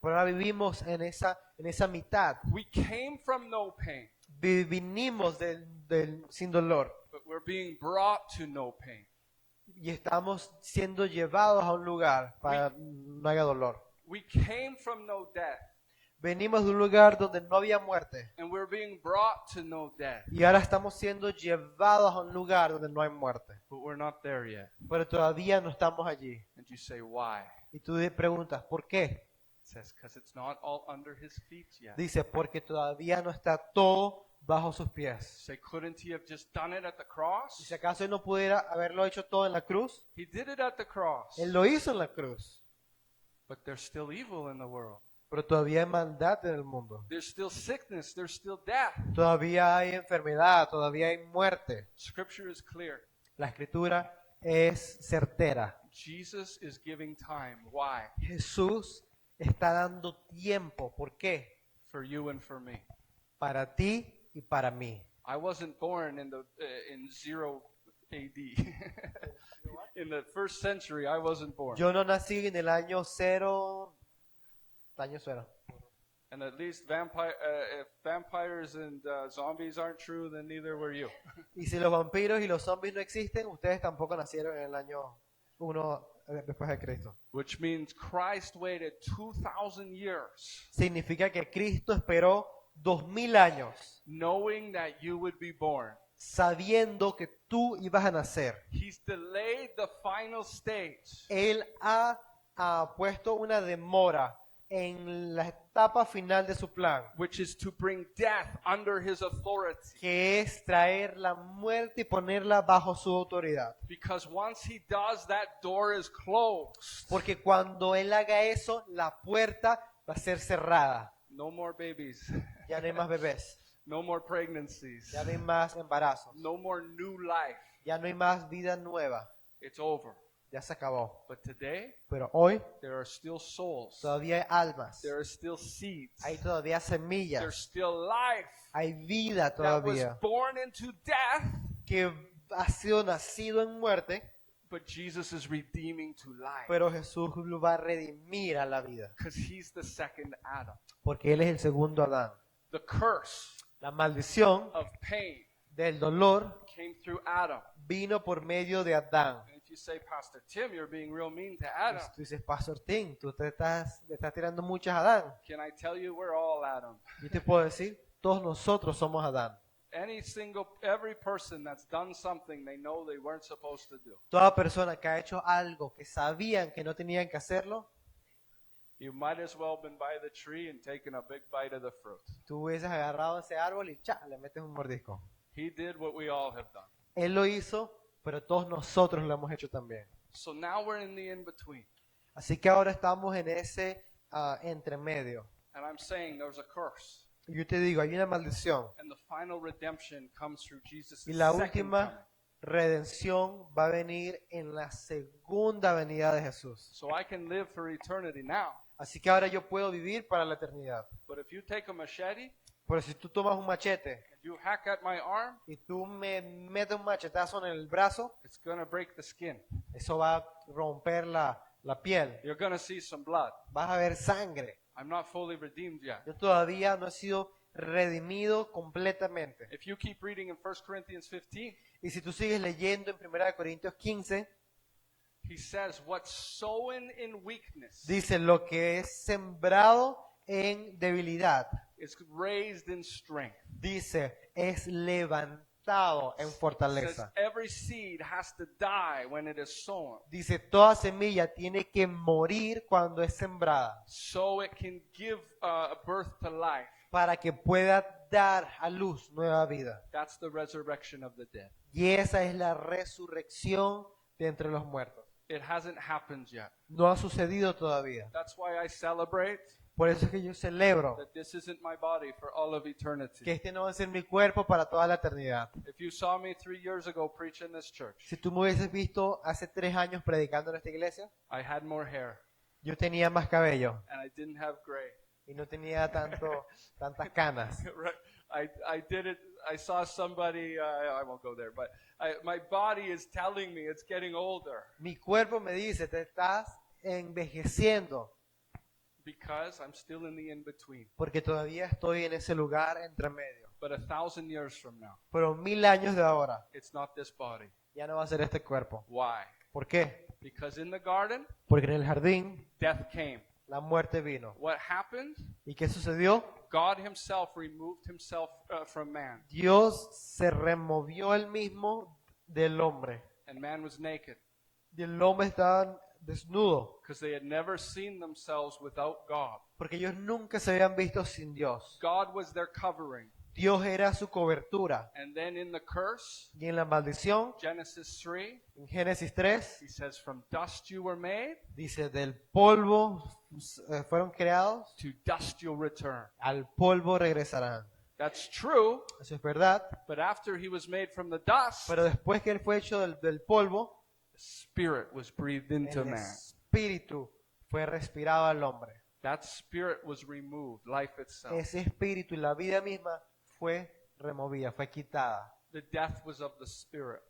Speaker 1: Pero ahora vivimos en esa mitad.
Speaker 2: We came from no pain,
Speaker 1: Vinimos sin dolor.
Speaker 2: but we're being brought to no pain.
Speaker 1: Y estamos siendo llevados a un lugar para no haya dolor.
Speaker 2: We came from no death,
Speaker 1: Venimos de un lugar donde no había muerte.
Speaker 2: and we're being brought to no death.
Speaker 1: Y ahora estamos siendo llevados a un lugar donde no hay muerte.
Speaker 2: But we're not there yet.
Speaker 1: Pero todavía no estamos allí.
Speaker 2: And you say, why?
Speaker 1: Y tú te preguntas, ¿por qué?
Speaker 2: It says, because it's not all under his feet yet.
Speaker 1: Dice, porque todavía no está todo bajo sus pies.
Speaker 2: Say, couldn't he have just done it at the cross?
Speaker 1: Y si acaso Él no pudiera haberlo hecho todo en la cruz,
Speaker 2: He did it at the cross.
Speaker 1: Él lo hizo en la cruz.
Speaker 2: But there's still evil in the world.
Speaker 1: Pero todavía hay maldad en el mundo.
Speaker 2: There's still sickness. There's still death.
Speaker 1: Todavía hay enfermedad, todavía hay muerte.
Speaker 2: Scripture is clear.
Speaker 1: La escritura es certera.
Speaker 2: Jesus is giving time. Why?
Speaker 1: Jesús está dando tiempo. ¿Por qué?
Speaker 2: For you and for me.
Speaker 1: Para ti y para mí.
Speaker 2: I wasn't born in 0 AD. In the first century, I wasn't born.
Speaker 1: Yo no nací en el año cero. Año cero.
Speaker 2: And at least if vampires and zombies aren't true, then neither were you.
Speaker 1: Y si los vampiros y los zombies no existen, ustedes tampoco nacieron en el año 1 después de Cristo.
Speaker 2: Which means Christ waited 2,000 years
Speaker 1: Significa que Cristo esperó 2000 años
Speaker 2: knowing that you would be born.
Speaker 1: sabiendo que tú ibas a nacer.
Speaker 2: He's delayed the final stage
Speaker 1: Él ha puesto una demora en la etapa final de su plan,
Speaker 2: which is to bring death under his authority.
Speaker 1: que es traer la muerte y ponerla bajo su autoridad.
Speaker 2: Because once he does, that door is closed.
Speaker 1: Porque cuando Él haga eso, la puerta va a ser cerrada.
Speaker 2: No more babies.
Speaker 1: Ya no hay más bebés,
Speaker 2: No more pregnancies.
Speaker 1: ya no hay más embarazos,
Speaker 2: No more new life.
Speaker 1: ya no hay más vida nueva.
Speaker 2: It's over.
Speaker 1: Ya se acabó.
Speaker 2: But today,
Speaker 1: Pero hoy
Speaker 2: there are still souls.
Speaker 1: todavía hay almas,
Speaker 2: There are still seeds.
Speaker 1: hay todavía
Speaker 2: There's
Speaker 1: semillas,
Speaker 2: still life
Speaker 1: hay vida
Speaker 2: that was
Speaker 1: todavía
Speaker 2: born into death,
Speaker 1: que ha sido nacido en muerte,
Speaker 2: but Jesus is redeeming to life.
Speaker 1: pero Jesús lo va a redimir a la vida.
Speaker 2: Because he's the second Adam.
Speaker 1: Porque Él es el segundo Adán.
Speaker 2: The curse
Speaker 1: La maldición
Speaker 2: of pain
Speaker 1: del dolor
Speaker 2: came through Adam.
Speaker 1: vino por medio de Adán.
Speaker 2: And if you say, Pastor Tim, you're being real mean to Adam,
Speaker 1: Tú dices, Pastor Tim, tú le estás tirando muchas a Adán.
Speaker 2: can I tell you we're all Adam?
Speaker 1: Yo te puedo decir, todos nosotros somos Adán.
Speaker 2: Every person that's done something they know they weren't supposed to do.
Speaker 1: Toda persona que ha hecho algo que sabían que no tenían que hacerlo,
Speaker 2: You might as well been by the tree and taken a big bite of the fruit.
Speaker 1: tú hubieses agarrado ese árbol y le metes un mordisco.
Speaker 2: He did what we all have done.
Speaker 1: Él lo hizo, pero todos nosotros lo hemos hecho también.
Speaker 2: So now we're in the in-between.
Speaker 1: Así que ahora estamos en ese entremedio.
Speaker 2: And I'm saying there's a curse.
Speaker 1: Y yo te digo, hay una maldición.
Speaker 2: And the final redemption comes through Jesus'
Speaker 1: Y la
Speaker 2: second
Speaker 1: última
Speaker 2: coming.
Speaker 1: redención va a venir en la segunda venida de Jesús.
Speaker 2: So I can live for eternity now.
Speaker 1: Así que ahora yo puedo vivir para la eternidad.
Speaker 2: But if you take a machete
Speaker 1: Pero si tú tomas un machete
Speaker 2: and you hack at my arm,
Speaker 1: y tú me metes un machetazo en el brazo,
Speaker 2: it's going to break the skin.
Speaker 1: eso va a romper la piel.
Speaker 2: You're going to see some blood.
Speaker 1: Vas a ver sangre.
Speaker 2: I'm not fully redeemed yet.
Speaker 1: Yo todavía no he sido redimido completamente.
Speaker 2: If you keep reading in 1 Corinthians 15,
Speaker 1: Y si tú sigues leyendo en 1 Corintios 15,
Speaker 2: he says, what's sown in weakness
Speaker 1: dice lo que es sembrado en debilidad,
Speaker 2: is raised in strength.
Speaker 1: dice es levantado en
Speaker 2: It says
Speaker 1: fortaleza.
Speaker 2: every seed has to die when it is sown,
Speaker 1: Dice toda semilla tiene que morir cuando es sembrada
Speaker 2: so it can give birth to life.
Speaker 1: para que pueda dar a luz nueva vida.
Speaker 2: That's the resurrection of the dead.
Speaker 1: Y esa es la resurrección de entre los muertos.
Speaker 2: It hasn't happened yet.
Speaker 1: No ha sucedido todavía.
Speaker 2: That's why I celebrate
Speaker 1: Por eso es que yo celebro
Speaker 2: that this isn't my body for all of
Speaker 1: que
Speaker 2: eternity.
Speaker 1: este no va a ser mi cuerpo para toda la eternidad.
Speaker 2: If you saw me 3 years ago preach in this church,
Speaker 1: Si tú me hubieses visto hace 3 años predicando en esta iglesia,
Speaker 2: I had more hair
Speaker 1: yo tenía más cabello
Speaker 2: and I didn't have gray.
Speaker 1: y no tenía tantas canas.
Speaker 2: Right. I did it. I saw somebody. I won't go there, but my body is telling me it's getting older
Speaker 1: Mi cuerpo me dice, te estás envejeciendo
Speaker 2: because I'm still in the in between.
Speaker 1: porque todavía estoy en ese lugar entre medio.
Speaker 2: But 1,000 years from now,
Speaker 1: Pero 1000 años de ahora
Speaker 2: it's not this body.
Speaker 1: ya no va a ser este cuerpo.
Speaker 2: Why?
Speaker 1: ¿Por qué?
Speaker 2: Because in the garden,
Speaker 1: Porque en el jardín
Speaker 2: death came.
Speaker 1: la muerte vino.
Speaker 2: What happened?
Speaker 1: ¿Y qué sucedió?
Speaker 2: God Himself removed Himself from man,
Speaker 1: Dios se removió él mismo del hombre.
Speaker 2: and man was naked
Speaker 1: Y el hombre estaba desnudo
Speaker 2: because they had never seen themselves without God.
Speaker 1: porque ellos nunca se habían visto sin Dios.
Speaker 2: God was their covering.
Speaker 1: Dios era su cobertura.
Speaker 2: And then in the curse,
Speaker 1: Y en la maldición,
Speaker 2: Genesis 3,
Speaker 1: en Génesis 3,
Speaker 2: He says, "From dust you were made,
Speaker 1: dice, del polvo fueron creados,
Speaker 2: to dust you'll return."
Speaker 1: al polvo regresarán.
Speaker 2: That's true,
Speaker 1: Eso es verdad.
Speaker 2: but after He was made from the dust,
Speaker 1: Pero después que él fue hecho del polvo,
Speaker 2: the Spirit was breathed into
Speaker 1: el
Speaker 2: man.
Speaker 1: espíritu fue respirado al hombre.
Speaker 2: That Spirit was removed, life itself.
Speaker 1: Ese espíritu y la vida misma fue removida, fue quitada.
Speaker 2: The death was of the Spirit.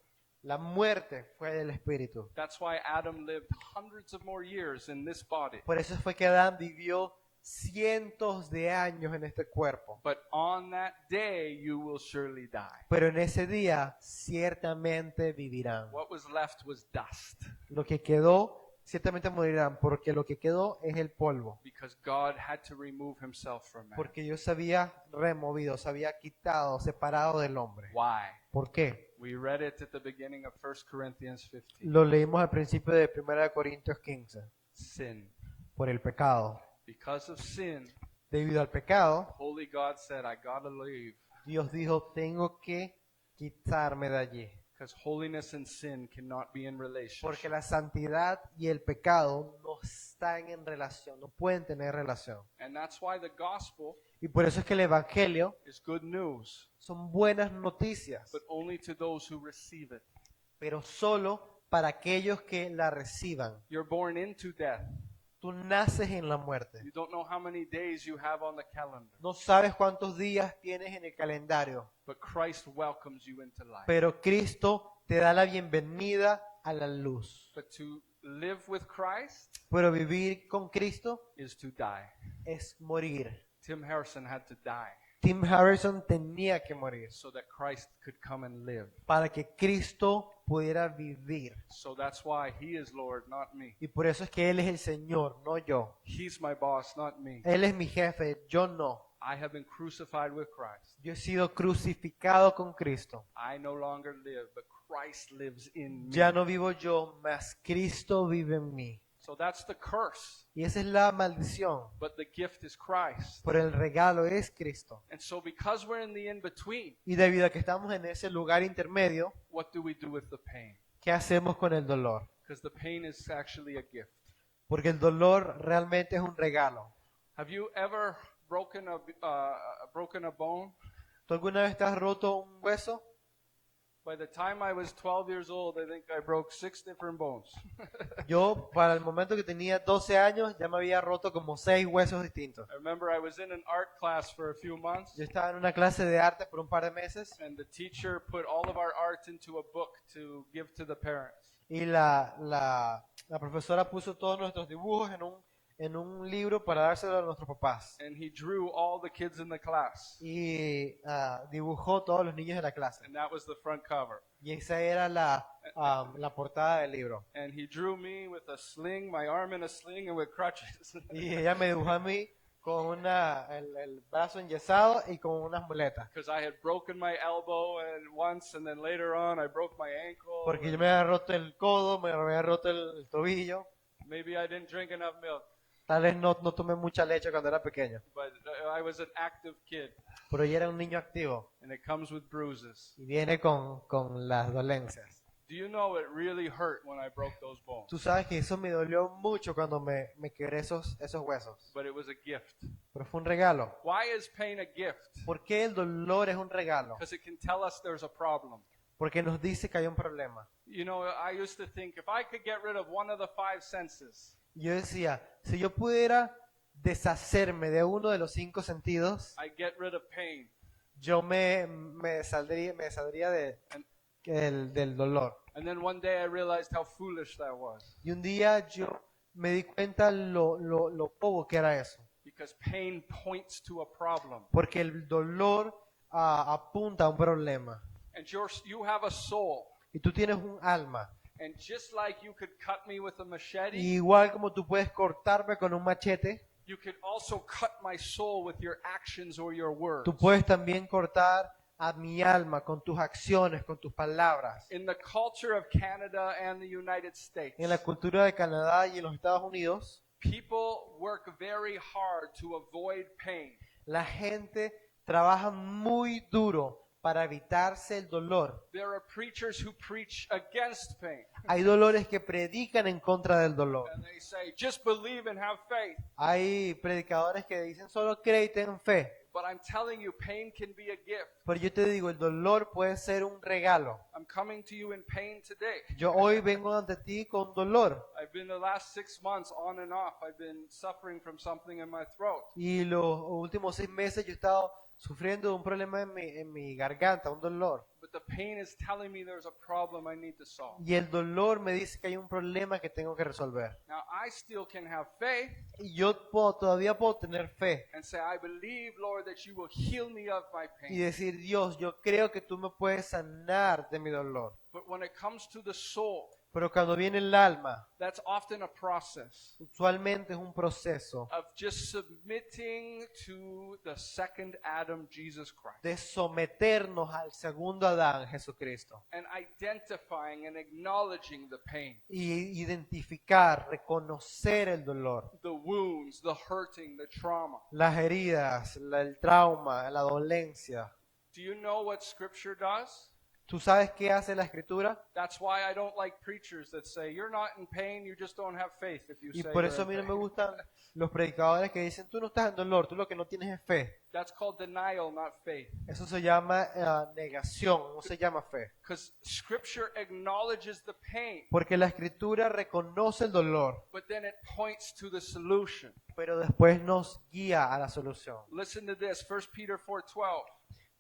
Speaker 1: La muerte fue del espíritu.
Speaker 2: That's why Adam lived hundreds of more years in this body.
Speaker 1: Por eso fue que Adán vivió cientos de años en este cuerpo.
Speaker 2: But on that day you will surely die.
Speaker 1: Pero en ese día ciertamente vivirán.
Speaker 2: What was left was dust,
Speaker 1: Lo que quedó ciertamente morirán, porque lo que quedó es el polvo.
Speaker 2: because God had to remove Himself from man.
Speaker 1: Porque Dios se había removido, se había quitado, separado del hombre.
Speaker 2: Why?
Speaker 1: ¿Por qué?
Speaker 2: We read it at the beginning of 1 Corinthians 15.
Speaker 1: Lo leímos al principio de 1 Corintios 15.
Speaker 2: Sin.
Speaker 1: Por el pecado.
Speaker 2: Because of sin,
Speaker 1: Debido al pecado,
Speaker 2: holy God said, I gotta leave.
Speaker 1: Dios dijo, tengo que quitarme de allí.
Speaker 2: Because holiness and sin cannot be in relationship.
Speaker 1: Porque la santidad y el pecado no están en relación, no pueden tener relación.
Speaker 2: And that's why the gospel
Speaker 1: Y por eso es que el Evangelio
Speaker 2: is good news,
Speaker 1: son buenas noticias,
Speaker 2: but only to those who receive it.
Speaker 1: pero solo para aquellos que la reciban.
Speaker 2: You're born into death.
Speaker 1: Tú naces en la muerte.
Speaker 2: You don't know how many days you have on the calendar,
Speaker 1: No sabes cuántos días tienes en el calendario,
Speaker 2: but Christ welcomes you into life.
Speaker 1: pero Cristo te da la bienvenida a la luz.
Speaker 2: But to live with Christ
Speaker 1: Pero vivir con Cristo
Speaker 2: is to die.
Speaker 1: es morir.
Speaker 2: Tim Harrison had to die
Speaker 1: Tim Harrison tenía que morir
Speaker 2: so that Christ could come and live.
Speaker 1: para que Cristo pudiera vivir.
Speaker 2: So that's why He is Lord, not me.
Speaker 1: Y por eso es que Él es el Señor, no yo.
Speaker 2: He's my boss, not me.
Speaker 1: Él es mi jefe, yo no.
Speaker 2: I have been crucified with Christ.
Speaker 1: Yo he sido crucificado con Cristo.
Speaker 2: I no longer live, but Christ lives in me.
Speaker 1: Ya no vivo yo, mas Cristo vive en mí.
Speaker 2: So that's the curse,
Speaker 1: Y esa es la maldición.
Speaker 2: but the gift is Christ.
Speaker 1: Pero el regalo es Cristo.
Speaker 2: And so because we're in the in-between,
Speaker 1: Y debido a que estamos en ese lugar intermedio,
Speaker 2: what do we do with the pain?
Speaker 1: ¿qué hacemos con el dolor?
Speaker 2: Because the pain is actually a gift.
Speaker 1: Porque el dolor realmente es un regalo.
Speaker 2: Have you ever broken a bone?
Speaker 1: ¿Tú alguna vez te has roto un hueso?
Speaker 2: By the time I was 12 years old, I think I broke 6 different bones.
Speaker 1: Yo, para el momento que tenía 12 años, ya me había roto como 6 huesos distintos.
Speaker 2: I remember I was in an art class for a few months,
Speaker 1: Yo estaba en una clase de arte por un par de meses
Speaker 2: and the teacher put all of our art into a book to give to the parents.
Speaker 1: y la profesora puso todos nuestros dibujos en un libro para dárselo a nuestros papás.
Speaker 2: And he drew all the kids in the class,
Speaker 1: Y dibujó todos los niños de la clase.
Speaker 2: and that was the front cover.
Speaker 1: Y esa era la portada del libro.
Speaker 2: And he drew me with a sling, my arm in a sling, and with crutches.
Speaker 1: Y ella me dibujó a mí con el brazo enyesado y con unas muletas.
Speaker 2: Because I had broken my elbow and once, and then later on I broke my ankle.
Speaker 1: Porque yo me había roto el codo, me había roto el tobillo.
Speaker 2: Maybe I didn't drink enough milk,
Speaker 1: Tal vez no tomé mucha leche cuando era pequeño.
Speaker 2: but I was an active kid,
Speaker 1: Pero yo era un niño activo
Speaker 2: and it comes with bruises.
Speaker 1: y viene con las dolencias.
Speaker 2: Do you know it really hurt when I broke those bones?
Speaker 1: Tú sabes que eso me dolió mucho cuando me quebré esos huesos.
Speaker 2: But it was a gift.
Speaker 1: Pero fue un regalo.
Speaker 2: Why is pain a gift?
Speaker 1: ¿Por qué el dolor es un regalo?
Speaker 2: Because it can tell us there's a problem.
Speaker 1: Porque nos dice que hay un problema.
Speaker 2: You know, I used to think if I could get rid of one of the 5 senses,
Speaker 1: Yo decía, si yo pudiera deshacerme de uno de los 5 sentidos,
Speaker 2: I'd get rid of pain.
Speaker 1: yo me saldría del dolor.
Speaker 2: And then one day I realized how foolish that was.
Speaker 1: Y un día yo me di cuenta lo poco que era eso.
Speaker 2: Because pain points to a problem.
Speaker 1: Porque el dolor apunta a un problema.
Speaker 2: And you have a soul.
Speaker 1: Y tú tienes un alma.
Speaker 2: And just like you could cut me with a machete,
Speaker 1: Y igual como tú puedes cortarme con un machete,
Speaker 2: you could also cut my soul with your actions or your words.
Speaker 1: tú puedes también cortar a mi alma con tus acciones, con tus palabras.
Speaker 2: In the culture of Canada and the United States,
Speaker 1: En la cultura de Canadá y en los Estados Unidos,
Speaker 2: people work very hard to avoid pain.
Speaker 1: la gente trabaja muy duro para evitarse el dolor.
Speaker 2: There are preachers who preach against pain.
Speaker 1: Hay dolores que predican en contra del dolor.
Speaker 2: And they say, just believe and have faith.
Speaker 1: Hay predicadores que dicen solo cree y ten fe.
Speaker 2: But I'm telling you, pain can be a gift.
Speaker 1: Pero yo te digo, el dolor puede ser un regalo.
Speaker 2: I'm coming to you in pain today.
Speaker 1: Yo hoy vengo ante ti con dolor.
Speaker 2: I've been the last 6 months on and off. I've been suffering from something in my throat.
Speaker 1: Y los últimos 6 meses yo he estado sufriendo de un problema en mi garganta, un dolor.
Speaker 2: But the pain is telling me there's a problem I need to solve.
Speaker 1: Y el dolor me dice que hay un problema que tengo que resolver.
Speaker 2: Now, I still can have faith
Speaker 1: Y yo todavía puedo tener fe
Speaker 2: and say, I believe, Lord, that you will heal me of my
Speaker 1: y
Speaker 2: pain.
Speaker 1: decir, Dios, yo creo que tú me puedes sanar de mi dolor.
Speaker 2: But when it comes to the soul,
Speaker 1: Pero cuando viene el alma,
Speaker 2: that's often a process
Speaker 1: usualmente es un proceso
Speaker 2: of just submitting to the second Adam, Jesus Christ,
Speaker 1: de someternos al segundo Adán, Jesucristo.
Speaker 2: and identifying and acknowledging the pain,
Speaker 1: Y identificar, reconocer el dolor,
Speaker 2: the wounds, the hurting, the trauma.
Speaker 1: las heridas, el trauma, la dolencia.
Speaker 2: Do you know what Scripture does?
Speaker 1: ¿Tú sabes qué hace la Escritura?
Speaker 2: That's why I don't like preachers that say, you're not in pain, you just don't have faith if you
Speaker 1: Y
Speaker 2: say
Speaker 1: por
Speaker 2: you're
Speaker 1: eso a
Speaker 2: in
Speaker 1: mí no me
Speaker 2: pain.
Speaker 1: gustan los predicadores que dicen, tú no estás en dolor, tú lo que no tienes es fe.
Speaker 2: That's called denial, not faith.
Speaker 1: Eso se llama negación, no se llama fe.
Speaker 2: Because Scripture acknowledges the pain,
Speaker 1: Porque la Escritura reconoce el dolor,
Speaker 2: but then it points to the solution.
Speaker 1: pero después nos guía a la solución.
Speaker 2: Listen to this, 1 Peter 4:12.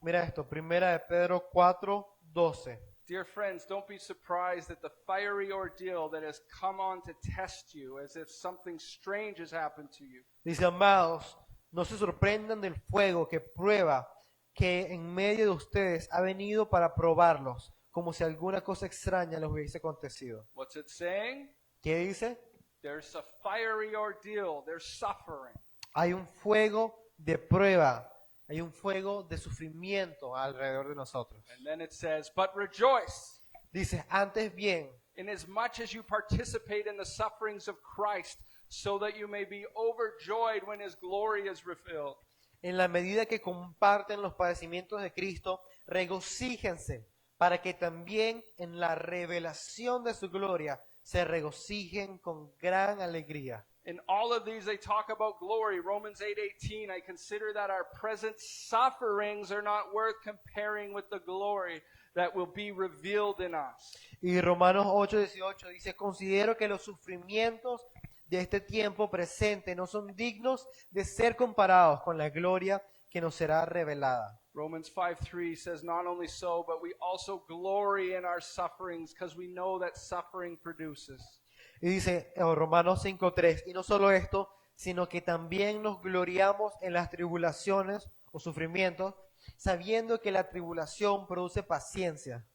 Speaker 1: Mira esto, primera de Pedro 4:12.
Speaker 2: Dear friends, don't be surprised at the fiery ordeal that has come on to test you, as if something strange has happened to you.
Speaker 1: Dice, amados, no se sorprendan del fuego que prueba que en medio de ustedes ha venido para probarlos, como si alguna cosa extraña les hubiese acontecido.
Speaker 2: What's it saying?
Speaker 1: ¿Qué dice?
Speaker 2: There's a fiery ordeal, there's suffering.
Speaker 1: Hay un fuego de prueba, hay un fuego de sufrimiento alrededor de nosotros.
Speaker 2: And then it says, but rejoice,
Speaker 1: Dice, antes bien,
Speaker 2: inasmuch as you participate in the sufferings of Christ, so that you may be overjoyed when his glory is revealed.
Speaker 1: en la medida que comparten los padecimientos de Cristo, regocíjense, para que también en la revelación de su gloria se regocijen con gran alegría.
Speaker 2: In all of these, they talk about glory. Romans 8:18, I consider that our present sufferings are not worth comparing with the glory that will be revealed in us.
Speaker 1: Y Romanos 8:18 dice, considero que los sufrimientos de este tiempo presente no son dignos de ser comparados con la gloria que nos será revelada.
Speaker 2: Romans 5:3 says, not only so, but we also glory in our sufferings because we know that suffering produces.
Speaker 1: Y dice Romanos 5:3, y no solo esto, sino que también nos gloriamos en las tribulaciones o sufrimientos, sabiendo que la tribulación produce paciencia.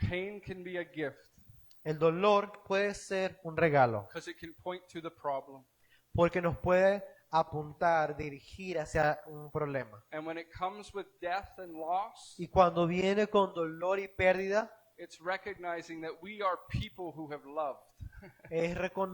Speaker 2: Pain can be a gift
Speaker 1: El dolor puede ser un regalo,
Speaker 2: because it can point to the problem.
Speaker 1: porque nos puede apuntar, dirigir hacia un problema.
Speaker 2: And when it comes with death and loss,
Speaker 1: Y cuando viene con dolor y pérdida,
Speaker 2: it's recognizing that we are people who have loved.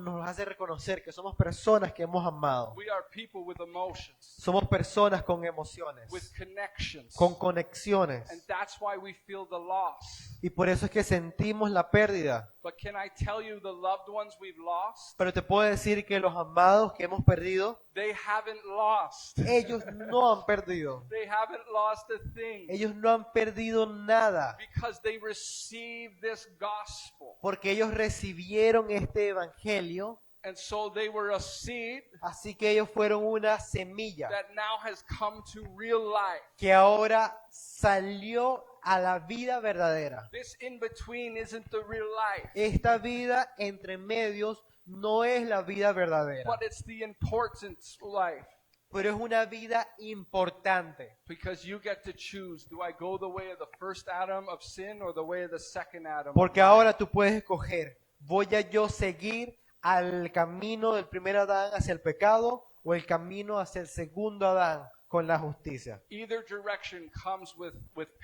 Speaker 1: nos hace reconocer que somos personas que hemos amado.
Speaker 2: We are people with emotions,
Speaker 1: Somos personas con emociones,
Speaker 2: with connections.
Speaker 1: con conexiones.
Speaker 2: And that's why we feel the loss.
Speaker 1: Y por eso es que sentimos la pérdida.
Speaker 2: But can I tell you the loved ones we've lost?
Speaker 1: Pero te puedo decir que los amados que hemos perdido,
Speaker 2: They haven't lost.
Speaker 1: ellos no han perdido.
Speaker 2: They haven't lost a thing
Speaker 1: Ellos no han perdido nada.
Speaker 2: because they received this gospel.
Speaker 1: Porque ellos recibieron este evangelio.
Speaker 2: And so they were a seed
Speaker 1: Así que ellos fueron una semilla
Speaker 2: that now has come to real life.
Speaker 1: que ahora salió a la vida verdadera.
Speaker 2: This in between isn't the real life,
Speaker 1: Esta vida entre medios no es la vida verdadera,
Speaker 2: but it's the important life.
Speaker 1: pero es una vida importante.
Speaker 2: Because you get to choose, do I go the way of the first Adam of sin or the way of the second Adam?
Speaker 1: Porque
Speaker 2: of life?
Speaker 1: ahora tú puedes escoger, ¿voy a yo seguir al camino del primer Adán hacia el pecado o el camino hacia el segundo Adán con la justicia?
Speaker 2: Either direction comes with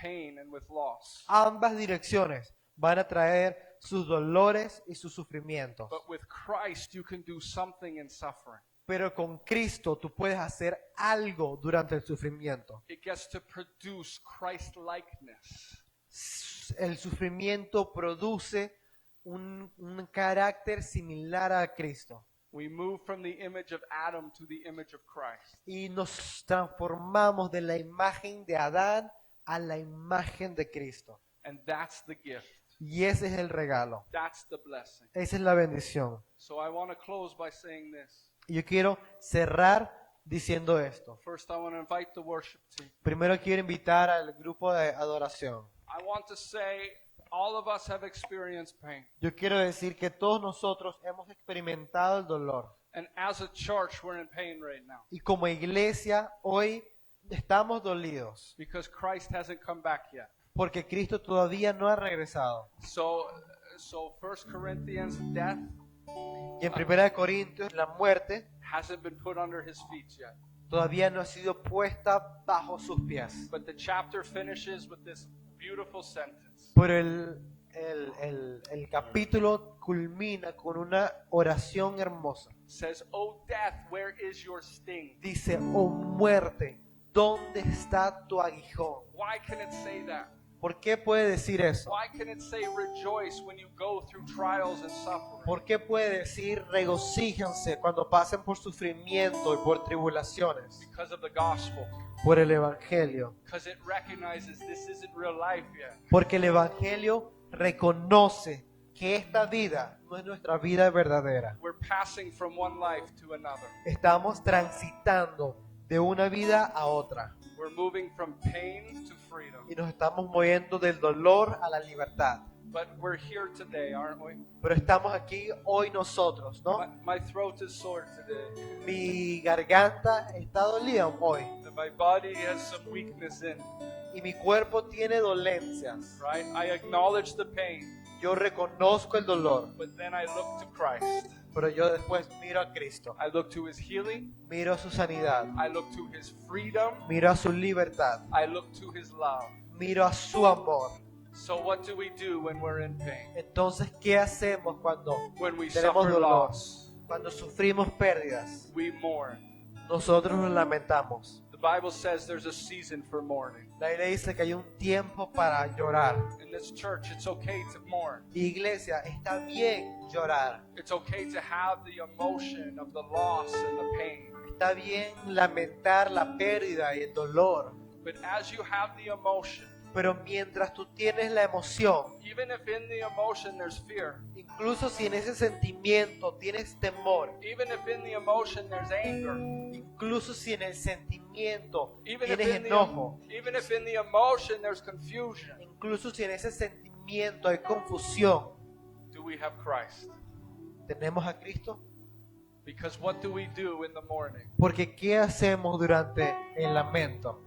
Speaker 2: pain and with loss.
Speaker 1: Ambas direcciones van a traer sus dolores y sus sufrimientos.
Speaker 2: But with Christ, you can do something in suffering.
Speaker 1: Pero con Cristo tú puedes hacer algo durante el sufrimiento.
Speaker 2: It gets to produce Christ-likeness.
Speaker 1: El sufrimiento produce un carácter similar a Cristo.
Speaker 2: We move from the image of Adam to the image of Christ.
Speaker 1: Y nos transformamos de la imagen de Adán a la imagen de Cristo.
Speaker 2: And that's the gift.
Speaker 1: Y ese es el regalo.
Speaker 2: That's the blessing.
Speaker 1: Esa es la bendición.
Speaker 2: So I want to close by saying this.
Speaker 1: Y yo quiero cerrar diciendo esto.
Speaker 2: First, I want to invite the worship team.
Speaker 1: Primero quiero invitar al grupo de adoración.
Speaker 2: I want to say all of us have experienced pain.
Speaker 1: Yo quiero decir que todos nosotros hemos experimentado el dolor.
Speaker 2: And as a church, we're in pain right now
Speaker 1: Y como iglesia hoy estamos dolidos
Speaker 2: because Christ hasn't come back yet.
Speaker 1: porque Cristo todavía no ha regresado.
Speaker 2: So 1 Corinthians, death
Speaker 1: Y en 1 Corintios la muerte
Speaker 2: hasn't been put under his feet yet.
Speaker 1: todavía no ha sido puesta bajo sus pies.
Speaker 2: But the chapter finishes with this beautiful sentence.
Speaker 1: Pero el capítulo culmina con una oración hermosa.
Speaker 2: It says, "O death, where is your sting?"
Speaker 1: Dice, oh muerte, ¿dónde está tu aguijón?
Speaker 2: Why can it say that?
Speaker 1: ¿Por qué puede decir eso?
Speaker 2: Why can it say rejoice when you go through trials and suffering?
Speaker 1: ¿Por qué puede decir regocíjense cuando pasen por sufrimiento y por tribulaciones?
Speaker 2: Because of the gospel.
Speaker 1: Por el Evangelio.
Speaker 2: Because it recognizes this isn't real life yet.
Speaker 1: Porque el Evangelio reconoce que esta vida no es nuestra vida verdadera.
Speaker 2: We're passing from one life to another.
Speaker 1: Estamos transitando de una vida a otra.
Speaker 2: We're moving from pain to freedom.
Speaker 1: Y nos estamos moviendo del dolor a la libertad.
Speaker 2: But we're here today, aren't we?
Speaker 1: Pero estamos aquí hoy nosotros, ¿no?
Speaker 2: My throat is sore today.
Speaker 1: Mi garganta está dolida hoy.
Speaker 2: And my body has some weakness in it,
Speaker 1: Y mi cuerpo tiene dolencias.
Speaker 2: right? I acknowledge the pain,
Speaker 1: Yo reconozco el dolor.
Speaker 2: but then I look to Christ.
Speaker 1: Pero yo después miro a Cristo.
Speaker 2: I look to his healing.
Speaker 1: Miro su sanidad.
Speaker 2: I look to his freedom.
Speaker 1: Miro a su libertad.
Speaker 2: I look to his love.
Speaker 1: Miro a su amor.
Speaker 2: So what do we do when we're in pain?
Speaker 1: Entonces, ¿qué hacemos cuando
Speaker 2: When we
Speaker 1: tenemos
Speaker 2: suffer
Speaker 1: dolor?
Speaker 2: loss,
Speaker 1: Cuando sufrimos pérdidas?
Speaker 2: we mourn.
Speaker 1: Nosotros nos lamentamos.
Speaker 2: The Bible says there's a season for mourning.
Speaker 1: La Biblia dice que hay un tiempo para llorar.
Speaker 2: In this church, it's okay to mourn.
Speaker 1: Iglesia, está bien llorar.
Speaker 2: It's okay to have the emotion of the loss and the pain.
Speaker 1: Está bien lamentar la pérdida y el dolor.
Speaker 2: But as you have the emotion,
Speaker 1: Pero mientras tú tienes la emoción,
Speaker 2: even if in the emotion there's fear,
Speaker 1: incluso si en ese sentimiento tienes temor,
Speaker 2: even if in the emotion there's anger,
Speaker 1: incluso si en el sentimiento
Speaker 2: even if
Speaker 1: tienes
Speaker 2: in
Speaker 1: enojo,
Speaker 2: even if in the emotion there's confusion,
Speaker 1: incluso si en ese sentimiento hay confusión,
Speaker 2: do we have Christ?
Speaker 1: ¿tenemos a Cristo?
Speaker 2: Because what do we do in the morning?
Speaker 1: Porque ¿qué hacemos durante el lamento?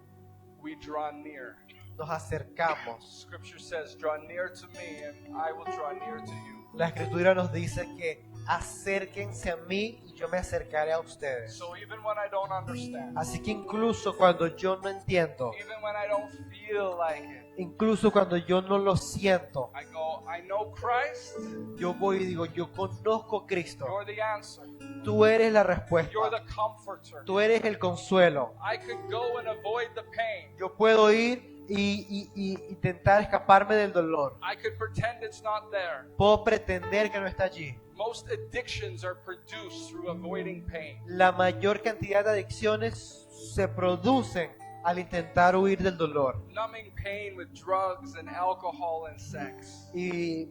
Speaker 2: We draw near.
Speaker 1: Nos acercamos.
Speaker 2: Scripture says, draw near to me and I will draw near to you.
Speaker 1: La Escritura nos dice que acérquense a mí y yo me acercaré a ustedes.
Speaker 2: So even when I don't understand,
Speaker 1: Así que incluso cuando yo no entiendo,
Speaker 2: even when I don't feel like it,
Speaker 1: incluso cuando yo no lo siento,
Speaker 2: I go, I know Christ,
Speaker 1: yo voy y digo, yo conozco a Cristo.
Speaker 2: you're the answer.
Speaker 1: Tú eres la respuesta.
Speaker 2: You're the comforter.
Speaker 1: Tú eres el consuelo.
Speaker 2: I could go and avoid the pain.
Speaker 1: Yo puedo ir y intentar escaparme del dolor.
Speaker 2: I could pretend it's not there.
Speaker 1: Puedo pretender que no está allí.
Speaker 2: Most addictions are produced through avoiding pain.
Speaker 1: La mayor cantidad de adicciones se producen al intentar huir del dolor.
Speaker 2: Numbing pain with drugs and alcohol and sex.
Speaker 1: Y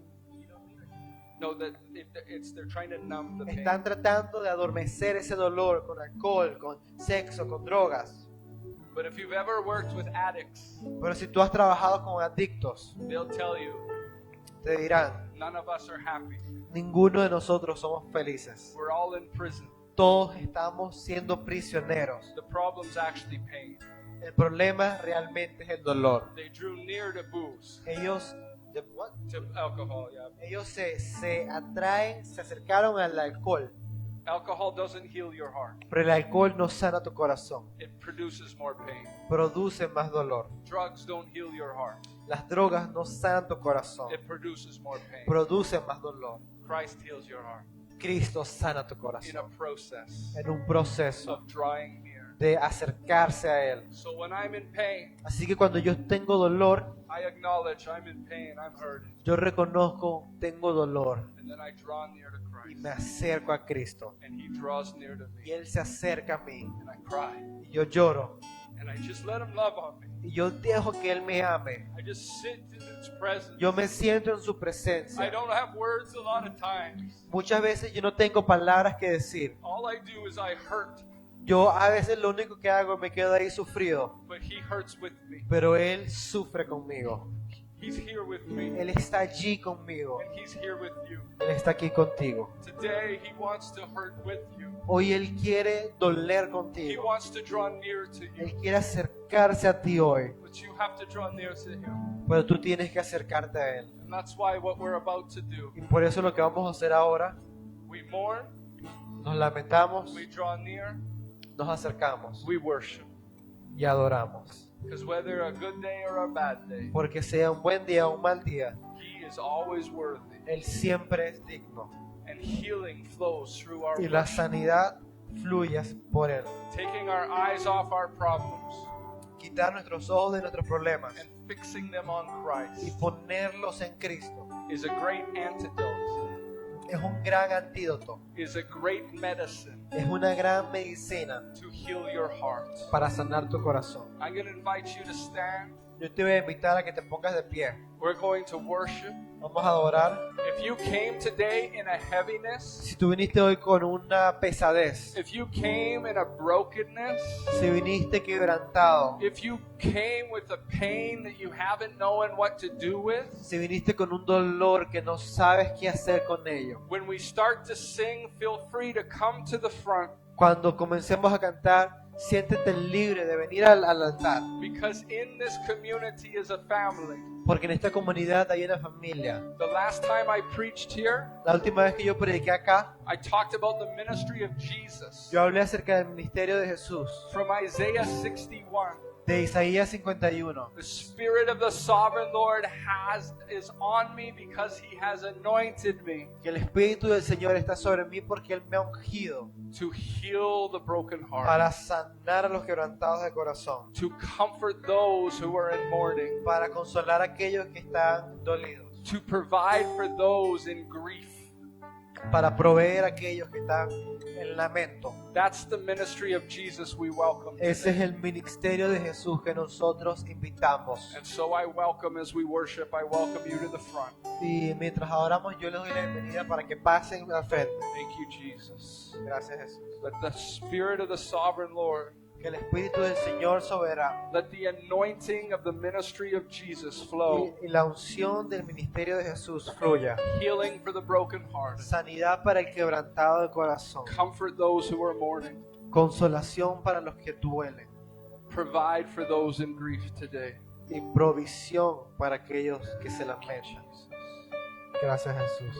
Speaker 2: No, they're trying to numb the pain.
Speaker 1: están tratando de adormecer ese dolor con alcohol, con sexo, con drogas.
Speaker 2: But if you've ever worked with addicts,
Speaker 1: Pero si tú has trabajado con adictos,
Speaker 2: they'll tell you
Speaker 1: te dirán,
Speaker 2: none of us are happy.
Speaker 1: ninguno de nosotros somos felices.
Speaker 2: We're all in prison.
Speaker 1: Todos estamos siendo prisioneros.
Speaker 2: The problem's actually pain.
Speaker 1: El problema realmente es el dolor.
Speaker 2: They drew near to booze,
Speaker 1: Ellos,
Speaker 2: to alcohol, yeah.
Speaker 1: ellos se atraen, se acercaron al alcohol.
Speaker 2: Alcohol doesn't heal your heart.
Speaker 1: Pero el alcohol no sana tu corazón.
Speaker 2: It produces more pain.
Speaker 1: Produce más dolor.
Speaker 2: Drugs don't heal your heart.
Speaker 1: Las drogas no sanan tu corazón.
Speaker 2: It produces more pain.
Speaker 1: Producen más dolor.
Speaker 2: Christ heals your heart
Speaker 1: Cristo sana tu
Speaker 2: in a
Speaker 1: corazón.
Speaker 2: process
Speaker 1: En un proceso
Speaker 2: of drawing near.
Speaker 1: de acercarse a Él.
Speaker 2: So when I'm in pain,
Speaker 1: Así que cuando yo tengo dolor,
Speaker 2: I acknowledge I'm in pain, I'm hurting.
Speaker 1: yo reconozco, tengo dolor.
Speaker 2: And then I draw near to
Speaker 1: Y
Speaker 2: Christ.
Speaker 1: me acerco a Cristo.
Speaker 2: And He draws near to
Speaker 1: Y
Speaker 2: me.
Speaker 1: Él se acerca a mí.
Speaker 2: And I cry.
Speaker 1: Y yo lloro.
Speaker 2: And I just let Him love on me.
Speaker 1: Y yo dejo que Él me ame.
Speaker 2: I just sit in His presence.
Speaker 1: Yo me siento en su
Speaker 2: I
Speaker 1: presencia.
Speaker 2: don't have words a lot of times.
Speaker 1: Muchas veces yo no tengo palabras que decir.
Speaker 2: All I do is I hurt,
Speaker 1: Yo a veces lo único que hago es me quedo ahí sufrido.
Speaker 2: but He hurts with me.
Speaker 1: Pero Él sufre conmigo.
Speaker 2: He's here with me.
Speaker 1: Él está allí conmigo.
Speaker 2: And He's here with you.
Speaker 1: Él está aquí contigo.
Speaker 2: Today, He wants to hurt with you.
Speaker 1: Hoy Él quiere doler
Speaker 2: He
Speaker 1: contigo.
Speaker 2: wants to draw near to you.
Speaker 1: Él quiere acercarse a ti hoy.
Speaker 2: But you have to draw near to Him.
Speaker 1: Pero tú tienes que acercarte a Él.
Speaker 2: And that's why what we're about to do,
Speaker 1: Y por eso lo que vamos a hacer ahora,
Speaker 2: we mourn,
Speaker 1: nos lamentamos,
Speaker 2: we draw near,
Speaker 1: nos acercamos
Speaker 2: we worship.
Speaker 1: y adoramos.
Speaker 2: Because whether a good day or a bad day,
Speaker 1: Porque sea un buen día o un mal día,
Speaker 2: He is always worthy.
Speaker 1: Él siempre es digno.
Speaker 2: And healing flows through our
Speaker 1: Y la
Speaker 2: worship.
Speaker 1: sanidad fluye por Él.
Speaker 2: Taking our eyes off our problems
Speaker 1: Quitar nuestros ojos de nuestros problemas
Speaker 2: and fixing them on
Speaker 1: y
Speaker 2: Christ
Speaker 1: ponerlos en Cristo
Speaker 2: is a great antidote,
Speaker 1: es un gran antídoto,
Speaker 2: is a great medicine
Speaker 1: es una gran medicina
Speaker 2: to heal your heart.
Speaker 1: para sanar tu corazón.
Speaker 2: I'm going to invite you to stand.
Speaker 1: Yo te voy a invitar a que te pongas de pie.
Speaker 2: We're going to worship.
Speaker 1: Vamos a adorar.
Speaker 2: If you came today in a heaviness,
Speaker 1: Si tú viniste hoy con una pesadez,
Speaker 2: if you came in a brokenness,
Speaker 1: si viniste quebrantado,
Speaker 2: if you came with a pain that you haven't known what to do with,
Speaker 1: si viniste con un dolor que no sabes qué hacer con ello,
Speaker 2: when we start to sing, feel free to come to the front,
Speaker 1: cuando comencemos a cantar, siéntete libre de venir al altar,
Speaker 2: because in this community is a family.
Speaker 1: porque en esta comunidad hay una familia.
Speaker 2: The last time I preached here,
Speaker 1: La última vez que yo prediqué acá,
Speaker 2: I talked about the ministry of Jesus
Speaker 1: yo hablé acerca del ministerio de Jesús,
Speaker 2: from Isaiah 61.
Speaker 1: de Isaías 51.
Speaker 2: The Spirit of the sovereign Lord is on me because He has anointed me
Speaker 1: Que el Espíritu del Señor está sobre mí porque Él me ha ungido
Speaker 2: to heal the broken heart,
Speaker 1: para sanar a los quebrantados de corazón,
Speaker 2: to comfort those who are in mourning,
Speaker 1: para consolar a aquellos que están dolidos,
Speaker 2: to provide for those in grief.
Speaker 1: para proveer a aquellos que están en lamento.
Speaker 2: That's the ministry of Jesus we welcome
Speaker 1: Ese es
Speaker 2: today.
Speaker 1: el ministerio de Jesús que nosotros invitamos.
Speaker 2: And so I welcome, as we worship, I welcome you to the front.
Speaker 1: Y mientras adoramos, yo les doy la bienvenida para que pasen al frente.
Speaker 2: Thank you, Jesus.
Speaker 1: Gracias, Jesús.
Speaker 2: Let the Spirit of the sovereign Lord,
Speaker 1: Que el Espíritu del Señor soberano
Speaker 2: let the anointing of the ministry of Jesus flow,
Speaker 1: y la unción del ministerio de Jesús fluya.
Speaker 2: healing for the broken heart,
Speaker 1: Sanidad para el quebrantado de corazón.
Speaker 2: comfort those who are mourning,
Speaker 1: Consolación para los que duelen.
Speaker 2: provide for those in grief today.
Speaker 1: Y provisión para aquellos que se lamentan. Gracias, Jesús.